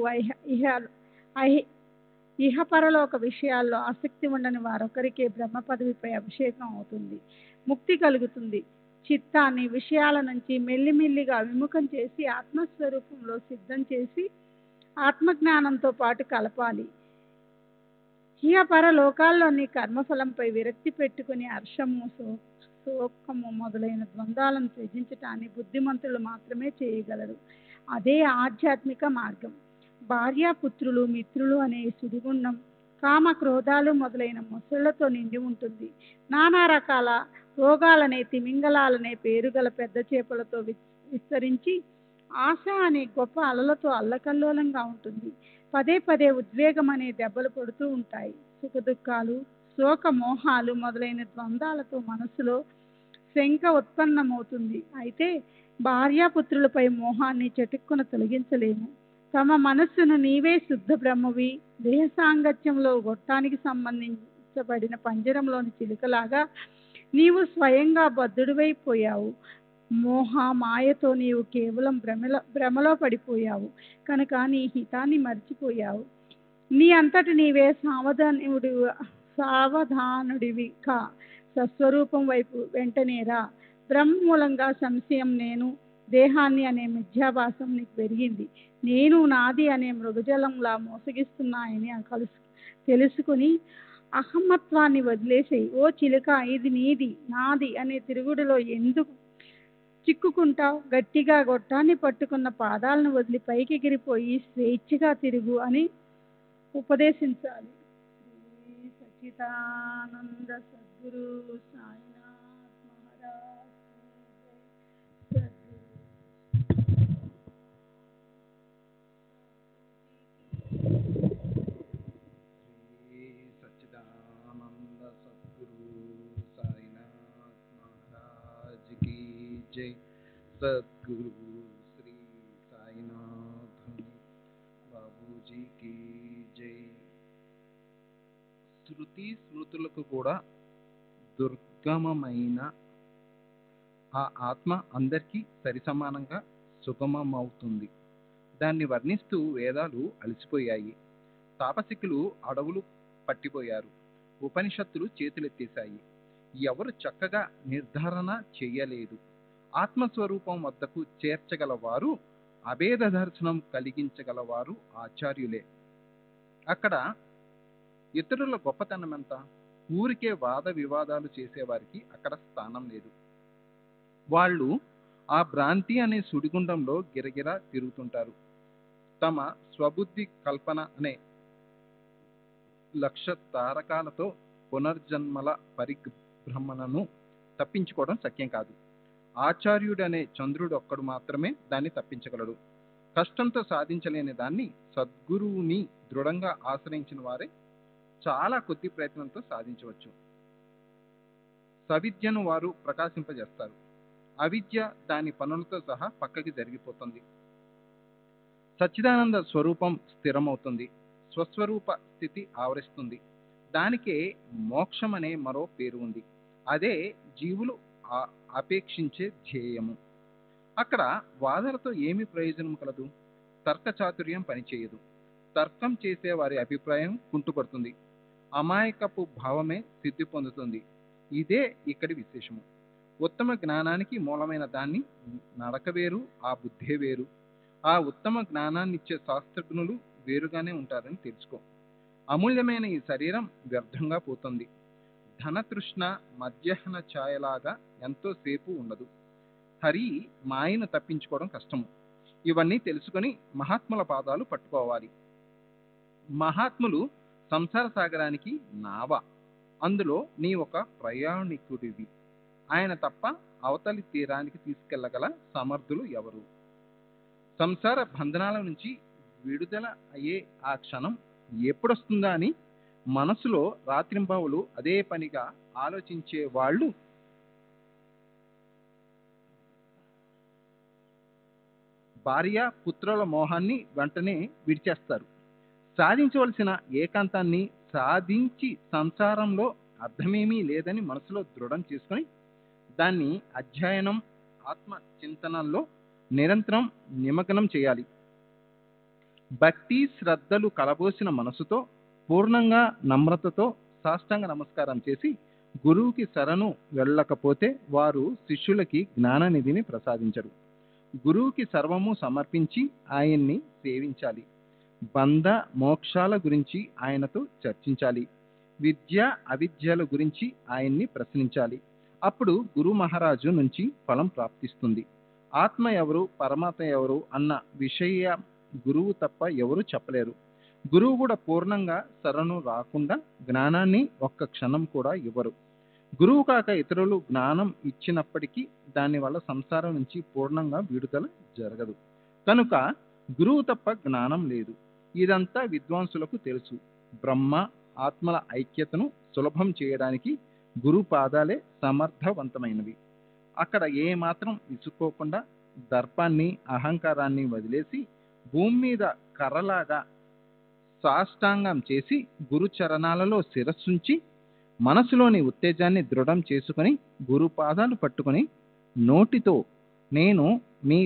ఇహపరలోక విషయాల్లో ఆసక్తి ఉండని వారొకరికే బ్రహ్మ పదవిపై అభిషేకం అవుతుంది, ముక్తి కలుగుతుంది. చిత్తాన్ని విషయాల నుంచి మెల్లిమెల్లిగా విముఖం చేసి ఆత్మస్వరూపంలో సిద్ధం చేసి ఆత్మజ్ఞానంతో పాటు కలపాలి. ఇహపర లోకాల్లోని కర్మఫలంపై విరక్తి పెట్టుకుని హర్షము, శోకము మొదలైన ద్వంద్వాలను త్యజించటాన్ని బుద్ధిమంతులు మాత్రమే చేయగలరు. అదే ఆధ్యాత్మిక మార్గం. భార్యాపుత్రులు, మిత్రులు అనే సుడిగుండం కామ, క్రోధాలు మొదలైన మొసళ్లతో నిండి ఉంటుంది. నానా రకాల రోగాలనే తిమింగలాలనే పేరుగల పెద్ద చేపలతో విస్తరించి ఆశ అనే గొప్ప అలలతో అల్లకల్లోలంగా ఉంటుంది. పదే పదే ఉద్వేగం అనే దెబ్బలు పడుతూ ఉంటాయి. సుఖదుఖాలు, శోక మోహాలు మొదలైన ద్వంద్వాలతో మనసులో శంక ఉత్పన్నమవుతుంది. అయితే భార్యాపుత్రులపై మోహాన్ని చటుక్కున తొలగించలేము. తమ మనస్సును నీవే శుద్ధ బ్రహ్మవి, దేహ సాంగత్యంలో గొట్టానికి సంబంధించబడిన పంజరంలోని చిలుకలాగా నీవు స్వయంగా బద్ధుడివైపోయావు. మోహ మాయతో నీవు కేవలం భ్రమలో పడిపోయావు కనుక నీ హితాన్ని మర్చిపోయావు. నీ అంతటి నీవే సావధానుడివి కా, సస్వరూపం వైపు వెంటనేరా. బ్రహ్మ మూలంగా సంశయం, నేను దేహాన్ని అనే మిథ్యాభాసం నీకు పెరిగింది. నేను నాది అనే మృగజలంలా మోసగిస్తున్నాయని తెలుసుకుని అహమ్మత్వాన్ని వదిలేసేయి. ఓ చిలుక, ఇది నీది నాది అనే తిరుగుడులో ఎందుకు చిక్కుకుంటావు? గట్టిగా గొట్టాన్ని పట్టుకున్న పాదాలను వదిలి పైకి ఎగిరిపోయి స్వేచ్ఛగా తిరుగు అని ఉపదేశించాలి. శ్రీ సచ్చిదానంద సద్గురు సాయినాథ్ మహారాజ్ కీ జై. సచ్చిదానంద సద్గురు సాయినాథ్ మహారాజ్ కీ జై. సద్గురు శ్రీ సాయినాథ్ బాబూజీ కీ జై. శృతి స్మృతులకు కూడా దుర్గమమైన ఆ ఆత్మ అందరికీ సరిసమానంగా సుగమమవుతుంది. దాన్ని వర్ణిస్తూ వేదాలు అలసిపోయాయి, తాపసికులు అడవులు పట్టిపోయారు, ఉపనిషత్తులు చేతులెత్తేశాయి. ఎవరు చక్కగా నిర్ధారణ చెయ్యలేదు. ఆత్మస్వరూపం వద్దకు చేర్చగలవారు, అభేద దర్శనం కలిగించగలవారు ఆచార్యులే. అక్కడ ఇతరుల గొప్పతనం ఎంత? ఊరికే వాద వివాదాలు చేసేవారికి అక్కడ స్థానం లేదు. వాళ్ళు ఆ భ్రాంతి అనే సుడిగుండంలో గిరగిరా తిరుగుతుంటారు. తమ స్వబుద్ధి కల్పన అనే లక్ష తారకాలతో పునర్జన్మల పరిభ్రమణను తప్పించుకోవడం శక్యం కాదు. ఆచార్యుడు అనే చంద్రుడు ఒక్కడు మాత్రమే దాన్ని తప్పించగలడు. కష్టంతో సాధించలేని దాన్ని సద్గురువుని దృఢంగా ఆశ్రయించిన వారే చాలా కొద్ది ప్రయత్నంతో సాధించవచ్చు. సవిద్యను వారు ప్రకాశింపజేస్తారు, అవిద్య దాని పనులతో సహా పక్కకి జరిగిపోతుంది. సచ్చిదానంద స్వరూపం స్థిరమవుతుంది, స్వస్వరూప స్థితి ఆవరిస్తుంది. దానికే మోక్షం అనే మరో పేరు ఉంది. అదే జీవులు అపేక్షించే ధ్యేయము. అక్కడ వాదనతో ఏమి ప్రయోజనం కలదు? తర్క చాతుర్యం పనిచేయదు. తర్కం చేసే వారి అభిప్రాయం కుంటుపడుతుంది. అమాయకపు భావమే సిద్ధి పొందుతుంది. ఇదే ఇక్కడి విశేషము. ఉత్తమ జ్ఞానానికి మూలమైన దాన్ని నడక వేరు, ఆ బుద్ధే వేరు. ఆ ఉత్తమ జ్ఞానాన్ని ఇచ్చే శాస్త్రజ్ఞులు వేరుగానే ఉంటారని తెలుసుకో. అమూల్యమైన ఈ శరీరం వ్యర్థంగా పోతుంది. ధనతృష్ణ మధ్యాహ్న ఛాయలాగా ఎంతోసేపు ఉండదు. హరి మాయను తప్పించుకోవడం కష్టము. ఇవన్నీ తెలుసుకొని మహాత్ముల పాదాలు పట్టుకోవాలి. మహాత్ములు సంసార సాగరానికి నావ. అందులో నీ ఒక ప్రయాణికుడివి. ఆయన తప్ప అవతలి తీరానికి తీసుకెళ్లగల సమర్థులు ఎవరు? సంసార బంధనాల నుంచి విడుదల అయ్యే ఆ క్షణం ఎప్పుడొస్తుందా అని మనసులో రాత్రింబవలు అదే పనిగా ఆలోచించే వాళ్ళు భార్య పుత్రుల మోహాన్ని వెంటనే విడిచేస్తారు. సాధించవలసిన ఏకాంతాన్ని సాధించి సంసారంలో అర్థమేమీ లేదని మనసులో దృఢం చేసుకొని దాన్ని అధ్యయనం, ఆత్మ చింతనంలో నిరంతరం నిమగ్నం చేయాలి. భక్తి శ్రద్ధలు కలబోసిన మనసుతో పూర్ణంగా నమ్రతతో సాష్టాంగ నమస్కారం చేసి గురువుకి శరణు వెళ్ళకపోతే వారు శిష్యులకి జ్ఞాననిధిని ప్రసాదించరు. గురువుకి సర్వము సమర్పించి ఆయన్ని సేవించాలి. బంధ మోక్షాల గురించి ఆయనతో చర్చించాలి. విద్య అవిద్యల గురించి ఆయన్ని ప్రశ్నించాలి. అప్పుడు గురు మహారాజు నుంచి ఫలం ప్రాప్తిస్తుంది. ఆత్మ ఎవరు, పరమాత్మ ఎవరు అన్న విషయ గురువు తప్ప ఎవరు చెప్పలేరు. గురువు కూడా పూర్ణంగా శరణు రాకుండా జ్ఞానాన్ని ఒక్క క్షణం కూడా ఇవ్వరు. గురువు కాక ఇతరులు జ్ఞానం ఇచ్చినప్పటికీ దానివల్ల సంసారం నుంచి పూర్ణంగా విడుదల జరగదు. కనుక గురువు తప్ప జ్ఞానం లేదు. ఇదంతా విద్వాంసులకు తెలుసు. బ్రహ్మ ఆత్మల ఐక్యతను సులభం చేయడానికి గురు పాదాలే సమర్థవంతమైనవి. అక్కడ ఏ మాత్రం విసుక్కోకుండా దర్పాన్ని అహంకారాన్ని వదిలేసి భూమి మీద కర్రలాగా సాష్టాంగం చేసి గురు చరణాలలో శిరస్సుంచి మనసులోని ఉత్తేజాన్ని దృఢం చేసుకొని గురు పాదాలు పట్టుకొని నోటితో నేను మీ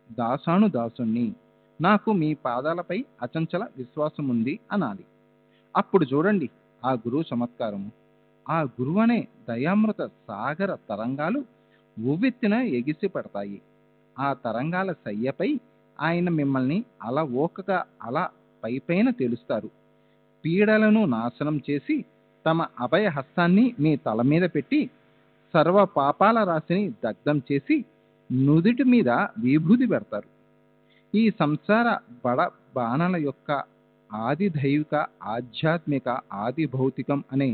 దాసానుదాసుణ్ణి, నాకు మీ పాదాలపై అచంచల విశ్వాసం ఉంది అనాలి. అప్పుడు చూడండి ఆ గురువు చమత్కారము. ఆ గురువు అనే దయామృత సాగర తరంగాలు ఉవ్వెత్తిన ఎగిసి పడతాయి. ఆ తరంగాల సయ్యపై ఆయన మిమ్మల్ని అలా ఓకగా అలా పైపైన తెలుస్తారు. పీడలను నాశనం చేసి తమ అభయ హస్తాన్ని మీ తల మీద పెట్టి సర్వ పాపాల రాశిని దగ్ధం చేసి నుదుటి మీద విభూది పెడతారు. ఈ సంసార బడ బాణల యొక్క ఆది దైవిక, ఆధ్యాత్మిక, ఆది భౌతికం అనే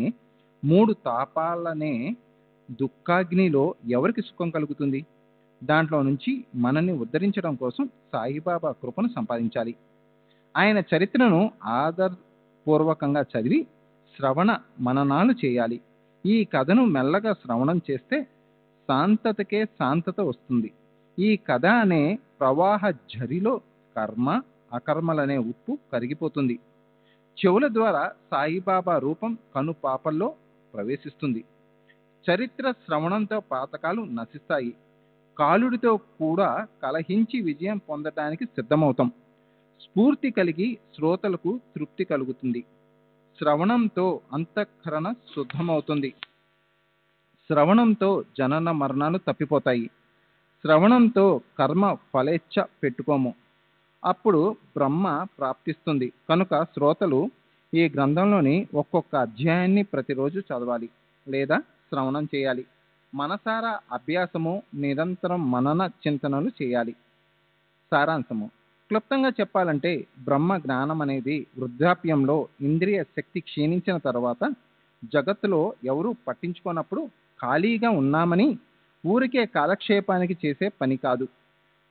మూడు తాపాలనే దుఃఖాగ్నిలో ఎవరికి సుఖం కలుగుతుంది? దాంట్లో నుంచి మనల్ని ఉద్ధరించడం కోసం సాయిబాబా కృపను సంపాదించాలి. ఆయన చరిత్రను ఆదరపూర్వకంగా చదివి శ్రవణ మననాలు చేయాలి. ఈ కథను మెల్లగా శ్రవణం చేస్తే శాంతతకే శాంతత వస్తుంది. ఈ కథ అనే ప్రవాహ ఝరిలో కర్మ అకర్మలనే ఉప్పు కరిగిపోతుంది. చెవుల ద్వారా సాయిబాబా రూపం కను పాపల్లో ప్రవేశిస్తుంది. చరిత్ర శ్రవణంతో పాతకాలు నశిస్తాయి. కాలుడితో కూడా కలహించి విజయం పొందడానికి సిద్ధమవుతాం. స్ఫూర్తి కలిగి శ్రోతలకు తృప్తి కలుగుతుంది. శ్రవణంతో అంతఃకరణ శుద్ధమవుతుంది. శ్రవణంతో జనన మరణాలు తప్పిపోతాయి. శ్రవణంతో కర్మ ఫలేచ్ఛ పెట్టుకోము. అప్పుడు బ్రహ్మ ప్రాప్తిస్తుంది. కనుక శ్రోతలు ఈ గ్రంథంలోని ఒక్కొక్క అధ్యాయాన్ని ప్రతిరోజు చదవాలి లేదా శ్రవణం చేయాలి. మనసారా అభ్యాసము, నిరంతరం మనన చింతనలు చేయాలి. సారాంశము క్లుప్తంగా చెప్పాలంటే బ్రహ్మ జ్ఞానం అనేది వృద్ధాప్యంలో ఇంద్రియ శక్తి క్షీణించిన తర్వాత జగత్తులో ఎవరూ పట్టించుకోనప్పుడు ఖాళీగా ఉన్నామని ఊరికే కాలక్షేపానికి చేసే పని కాదు.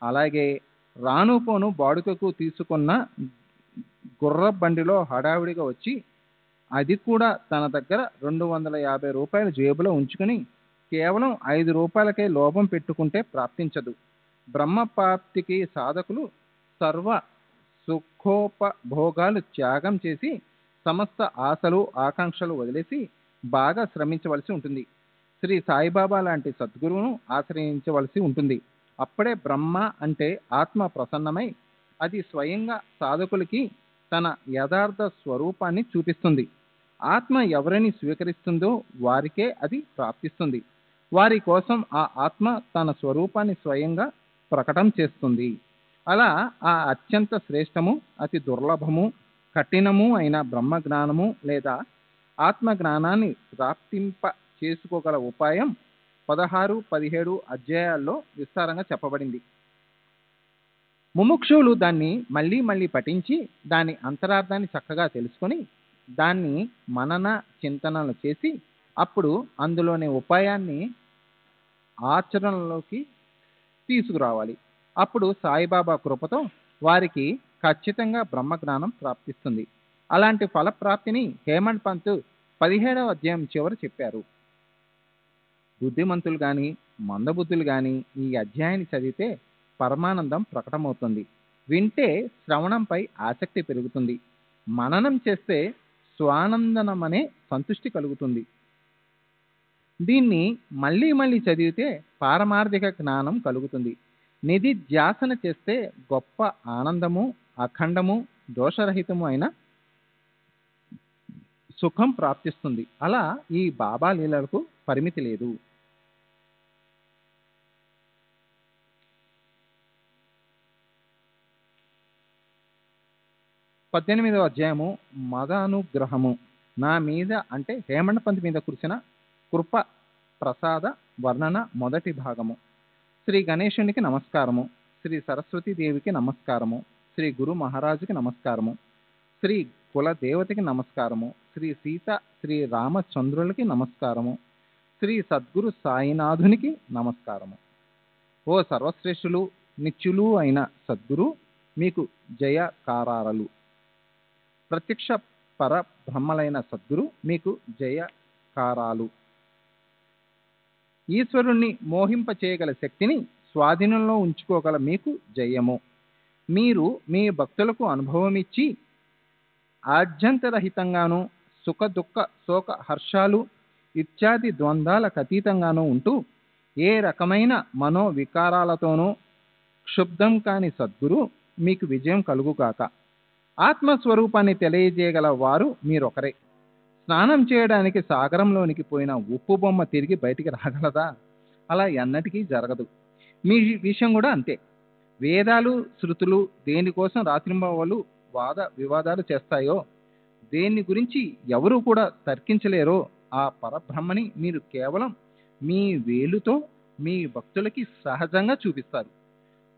అలాగే రాను పోను బాడుకకు తీసుకున్న గుర్ర బండిలో హడావిడిగా వచ్చి అది కూడా తన దగ్గర 250 రూపాయల జేబులో ఉంచుకుని కేవలం 5 రూపాయలకే లోభం పెట్టుకుంటే ప్రాప్తించదు. బ్రహ్మ ప్రాప్తికి సాధకులు సర్వ సుఖోపభోగాలు త్యాగం చేసి సమస్త ఆశలు ఆకాంక్షలు వదిలేసి బాగా శ్రమించవలసి ఉంటుంది. శ్రీ సాయిబాబా లాంటి సద్గురువును ఆశ్రయించవలసి ఉంటుంది. అప్పుడే బ్రహ్మ అంటే ఆత్మ ప్రసన్నమై అది స్వయంగా సాధకులకి తన యథార్థ స్వరూపాన్ని చూపిస్తుంది. ఆత్మ ఎవరిని స్వీకరిస్తుందో వారికే అది ప్రాప్తిస్తుంది. వారి కోసం ఆ ఆత్మ తన స్వరూపాన్ని స్వయంగా ప్రకటన చేస్తుంది. అలా ఆ అత్యంత శ్రేష్టము, అతి దుర్లభము, కఠినము అయిన బ్రహ్మ జ్ఞానము లేదా ఆత్మ జ్ఞానాన్ని ప్రాప్తింప చేసుకోగల ఉపాయం 16, 17 అధ్యాయాల్లో విస్తారంగా చెప్పబడింది. ముముక్షువులు దాన్ని మళ్ళీ మళ్ళీ పఠించి దాని అంతరార్థాన్ని చక్కగా తెలుసుకొని దాన్ని మనన చింతనలు చేసి అప్పుడు అందులోని ఉపాయాన్ని ఆచరణలోకి తీసుకురావాలి. అప్పుడు సాయిబాబా కృపతో వారికి ఖచ్చితంగా బ్రహ్మజ్ఞానం ప్రాప్తిస్తుంది. అలాంటి ఫలప్రాప్తిని హేమంత్ పంత్ 17వ అధ్యాయం చివర చెప్పారు. బుద్ధిమంతులు కానీ మందబుద్ధులు కానీ ఈ అధ్యాయాన్ని చదివితే పరమానందం ప్రకటమవుతుంది. వింటే శ్రవణంపై ఆసక్తి పెరుగుతుంది. మననం చేస్తే స్వానందనమనే సంతృష్టి కలుగుతుంది. దీన్ని మళ్ళీ మళ్ళీ చదివితే పారమార్థిక జ్ఞానం కలుగుతుంది. నిధి ధ్యాసన చేస్తే గొప్ప ఆనందము, అఖండము, దోషరహితము అయిన సుఖం ప్రాప్తిస్తుంది. అలా ఈ బాబా లీలలకు పరిమితి లేదు. పద్దెనిమిదవ అధ్యాయము మదానుగ్రహము. నా మీద అంటే హేమంత్ పంత్ మీద కురిసిన కృప ప్రసాద వర్ణన మొదటి భాగము. శ్రీ గణేశునికి నమస్కారము, శ్రీ సరస్వతీదేవికి నమస్కారము, శ్రీ గురు మహారాజుకి నమస్కారము, శ్రీ కుల దేవతకి నమస్కారము, శ్రీ సీత శ్రీ రామచంద్రులకి నమస్కారము, శ్రీ సద్గురు సాయినాథునికి నమస్కారము. ఓ సర్వశ్రేష్ఠులు నిత్యులు అయిన సద్గురు మీకు జయకారాలు. ప్రత్యక్ష పరబ్రహ్మలైన సద్గురు మీకు జయకారాలు. ఈశ్వరుణ్ణి మోహింప చేయగల శక్తిని స్వాధీనంలో ఉంచుకోగల మీకు జయము. మీరు మీ భక్తులకు అనుభవం ఇచ్చి ఆద్యంతరహితంగాను సుఖ దుఃఖ శోక హర్షాలు ఇత్యాది ద్వంద్వాలకు అతీతంగానూ ఉంటూ ఏ రకమైన మనోవికారాలతోనూ క్షుబ్ధం కాని సద్గురు మీకు విజయం కలుగుగాక. ఆత్మస్వరూపాన్ని తెలియజేయగల వారు మీరొకరే. స్నానం చేయడానికి సాగరంలోనికి పోయిన ఉప్పు బొమ్మ తిరిగి బయటికి రాగలదా? అలా ఎన్నటికీ జరగదు. మీ విషయం కూడా అంతే. వేదాలు శృతులు దేనికోసం రాత్రింబవళ్ళు వాద వివాదాలు చేస్తాయో, దేని గురించి ఎవరు కూడా తర్కించలేరో ఆ పరబ్రహ్మని మీరు కేవలం మీ వేలుతో మీ భక్తులకి సహజంగా చూపిస్తారు.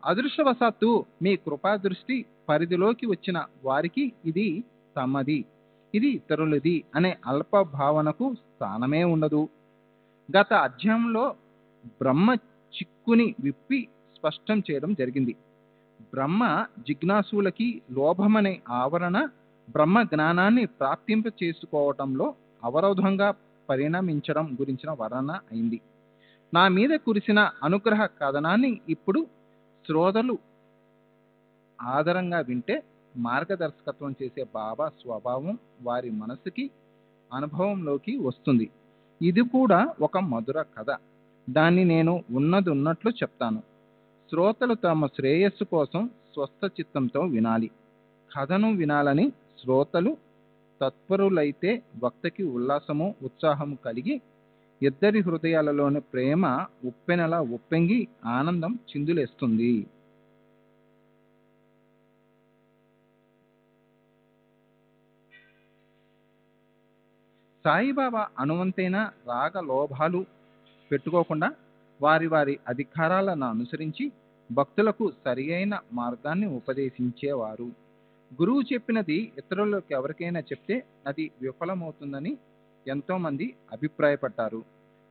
అదృష్టవశాత్తు మీ కృపా దృష్టి పరిధిలోకి వచ్చిన వారికి ఇది తమది, ఇది ఇతరులది అనే అల్ప భావనకు స్థానమే ఉండదు. గత అధ్యాయంలో బ్రహ్మ చిక్కుని విప్పి స్పష్టం చేయడం జరిగింది. బ్రహ్మ జిజ్ఞాసులకి లోభమనే ఆవరణ బ్రహ్మ జ్ఞానాన్ని ప్రాప్తింప చేసుకోవటంలో అవరోధంగా పరిణమించడం గురించిన వర్ణన అయింది. నా మీద కురిసిన అనుగ్రహ కథనాన్ని ఇప్పుడు శ్రోతలు ఆదరంగా వింటే మార్గదర్శకత్వం చేసే బాబా స్వభావం వారి మనసుకి అనుభవంలోకి వస్తుంది. ఇది కూడా ఒక మధుర కథ. దాన్ని నేను ఉన్నది ఉన్నట్లు చెప్తాను. శ్రోతలు తమ శ్రేయస్సు కోసం స్వస్థ చిత్తంతో వినాలి. కథను వినాలని శ్రోతలు తత్పరులైతే వక్తకి ఉల్లాసము ఉత్సాహము కలిగి ఇద్దరి హృదయాలలోని ప్రేమ ఉప్పెనలా ఉప్పొంగి ఆనందం చిందులేస్తుంది. సాయిబాబా అనువంతైన రాగ లోభాలు పెట్టుకోకుండా వారి వారి అధికారాలను అనుసరించి భక్తులకు సరి అయిన మార్గాన్ని ఉపదేశించేవారు. గురువు చెప్పినది ఇతరులకు ఎవరికైనా చెప్తే అది విఫలమవుతుందని ఎంతోమంది అభిప్రాయపడ్డారు.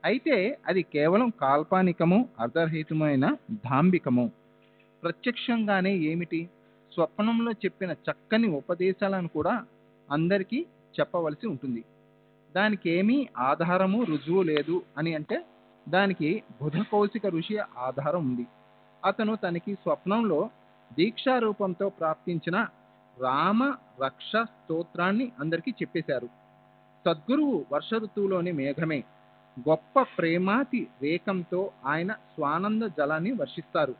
అయితే అది కేవలం కాల్పనికము, అర్ధరహితమైన డాంబికము. ప్రత్యక్షంగానే ఏమిటి, స్వప్నంలో చెప్పిన చక్కని ఉపదేశాలను కూడా అందరికీ చెప్పవలసి ఉంటుంది. దానికి ఏమీ ఆధారము రుజువు లేదు అని అంటే దానికి బుధ కౌశిక ఋషి ఆధారం ఉంది. అతను తనకి స్వప్నంలో దీక్షారూపంతో ప్రాప్తించిన రామ రక్ష స్తోత్రాన్ని అందరికీ చెప్పేశారు. సద్గురువు వర్ష ఋతువులోని మేఘమే. గొప్ప ప్రేమాతి రేకంతో ఆయన స్వానంద జలాన్ని వర్షిస్తారు.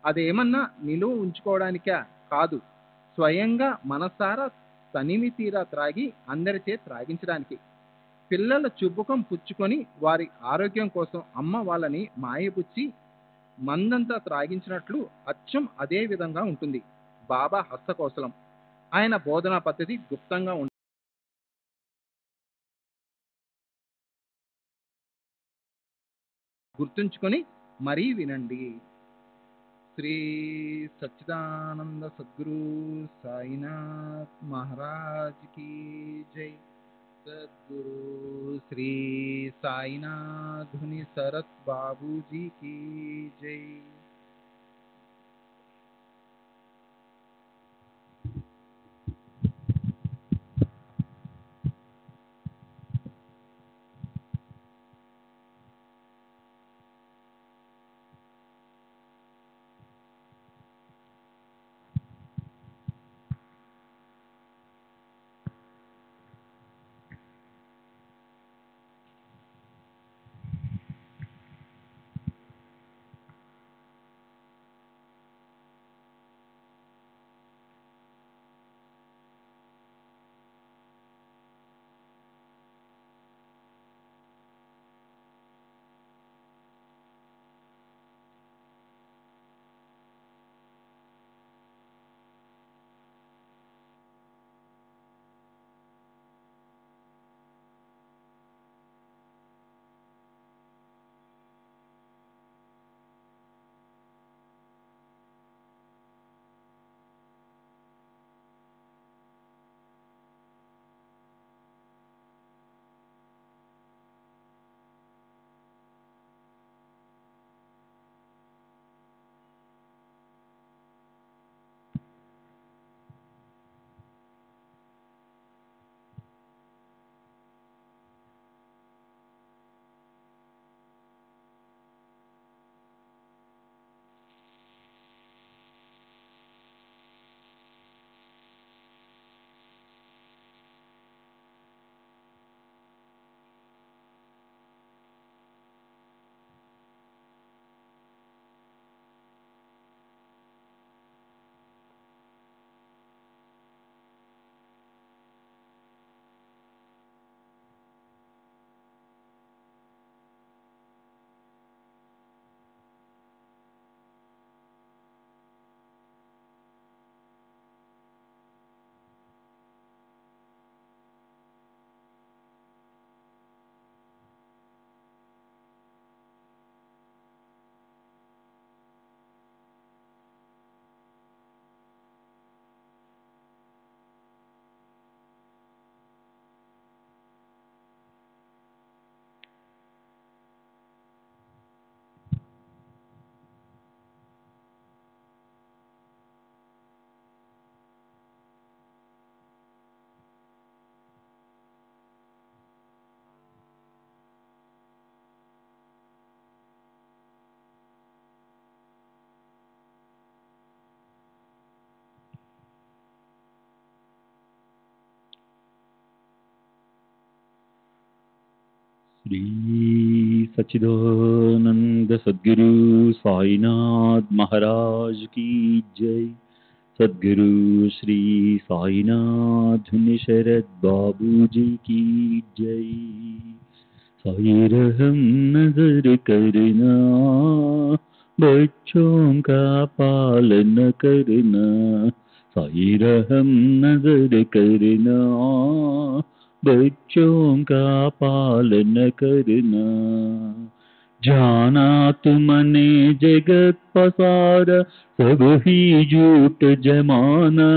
అదేమన్నా నిలువ ఉంచుకోవడానికా? కాదు, స్వయంగా మనసారా తనివి తీరా త్రాగి అందరిచే త్రాగించడానికి. పిల్లల చుబ్బకం పుచ్చుకొని వారి ఆరోగ్యం కోసం అమ్మ వాళ్ళని మాయపుచ్చి మందంతా త్రాగించినట్లు అచ్చం అదే విధంగా ఉంటుంది బాబా హస్తకౌశలం. ఆయన బోధనా పద్ధతి గుప్తంగా గుర్తుంచుకొని మరీ వినండి. శ్రీ సచ్చిదానంద సద్గురు సాయినాథ్ మహారాజ్ की जय. सद्गुरु श्री साईनाथ धुनि शरत बाबू जी की जय. श्री सच्चिदानंद सद्गुरु साईनाथ महाराज की जय. सद्गुरु श्री साईनाथ शरद बाबू जी की जय. साई रहम नजर करना, बच्चों का पालन करना. साई रहम नजर करना, बच्चों का पालन करना. जाना तुमने जगत पसारा, सब ही झूठ जमाना.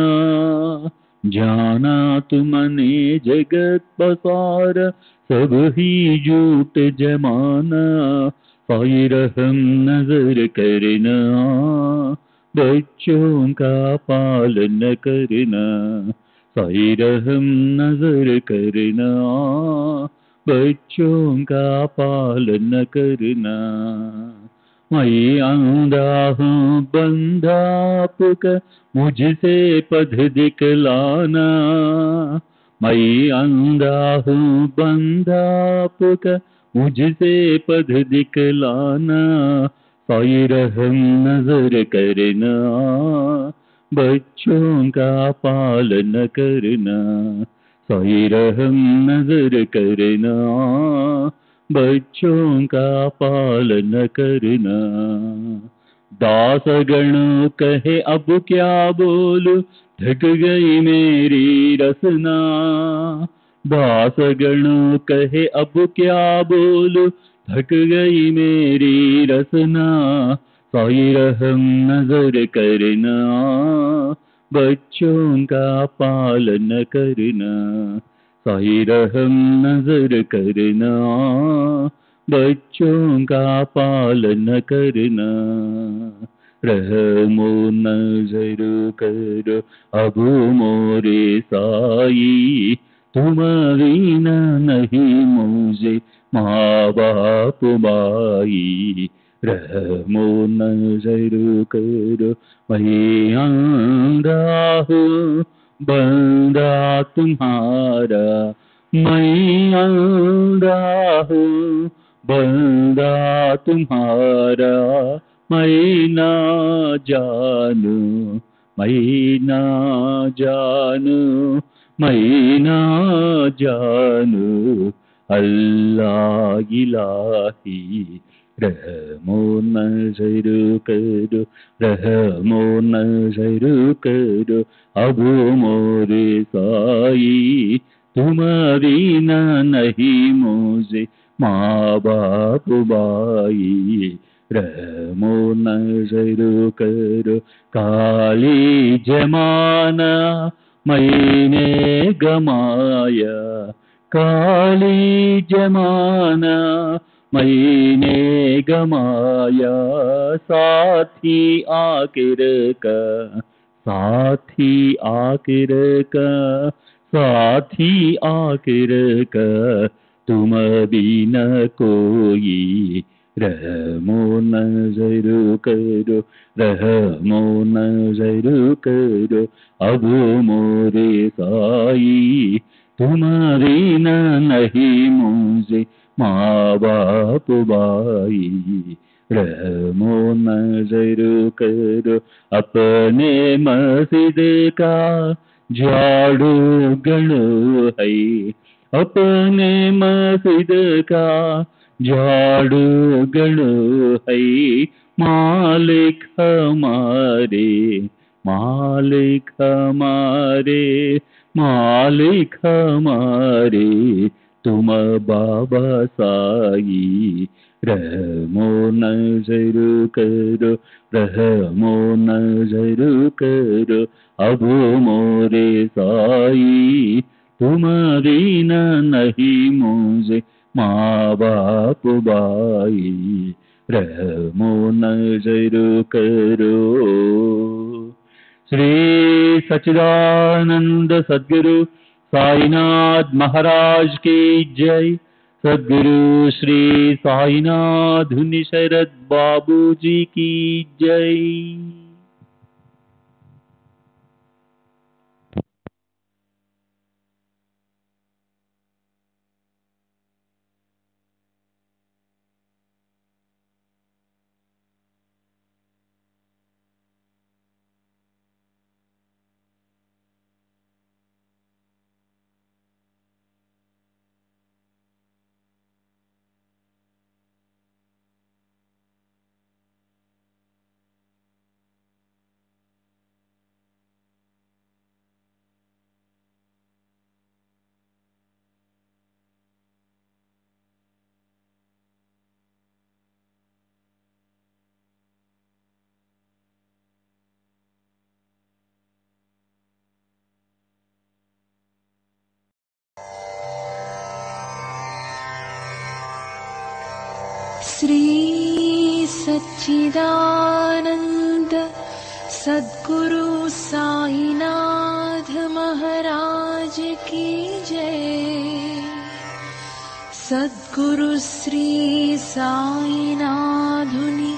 जाना तुमने जगत पसारा, सब ही झूठ जमाना. साई रहम नजर करना, बच्चों का पालन करना. साई रहम नजर करना, बच्चों का पालन करना. मैं अंधा हूँ बंधा पुकार, मुझसे पथ दिखलाना. मैं अंधा हूँ बंधा पुकार, मुझसे पथ दिखलाना. साई रहम नजर करना, बच्चों का पालन करना, साई रहम नजर करना, बच्चों का पालन करना। दासगण कहे अब क्या बोलूं, थक गई मेरी रसना। दासगण कहे अब क्या बोलूं, थक गई मेरी रसना। साई रहम नजर करना, बच्चों का पालन करना, साई रहम नजर करना, बच्चों का पालन करना। रहमो नजर करो अब मोरे साई, तुम बिना नहीं मुझे माँ बाप माई। रहमो नजर करो मैं अंधा हूँ बंदा तुम्हारा, मैं अंधा हूँ बंदा तुम्हारा। मैं ना जानू, मैं ना जानू, मैं ना जानू अल्लाह इलाही। रहमो नजर करो, रहमो नजर करो अब मोरे साई, तुम बिना नहीं मुझे माँ बाप बाई। रहमो नजर करो काली जमाना मैंने गमाया, काली जमाना मैंने गमाया। साथी आखिर का, साथी आखिर का, साथी आखिर का तुम बिना कोई। रहमो नजर करो, रहमो नजर करो अब मोरे साई, तुम बिना नहीं मुझे माँ बाप बाई। रहमो नजर करो अपने मस्जिद का झाड़ू गणो है, अपने मस्जिद का झाड़ू गणो है। मालिक हमारे, मालिक हमारे, मालिक हमारे तुम बाबा साई। रहमो नजर करो, रहमो नजर करो अब मोरे साई, तुम बिना नहीं मुझे माँ बाप बाई। रहमो नजर करो। श्री सच्चिदानंद सद्गुरु साईनाथ महाराज की जय। सद्गुरु श्री साईनाथ शरद बाबू जी की जय। श्री सच्चिदानंद सद्गुरु साईनाथ महाराज की जय। सद्गुरु श्री साईनाथुनि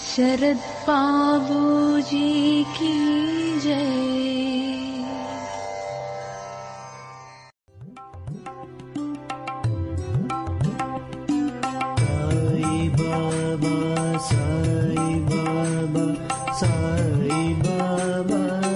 शरद बाबू जी की जय। साई बाबा, साई बाबा, साई बाबा।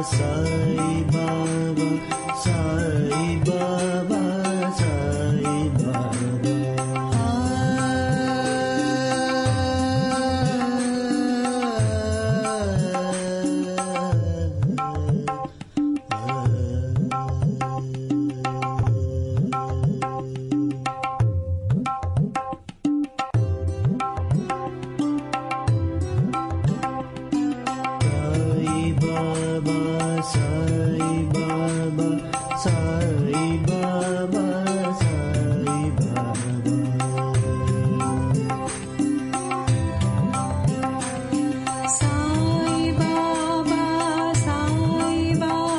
Sai Baba,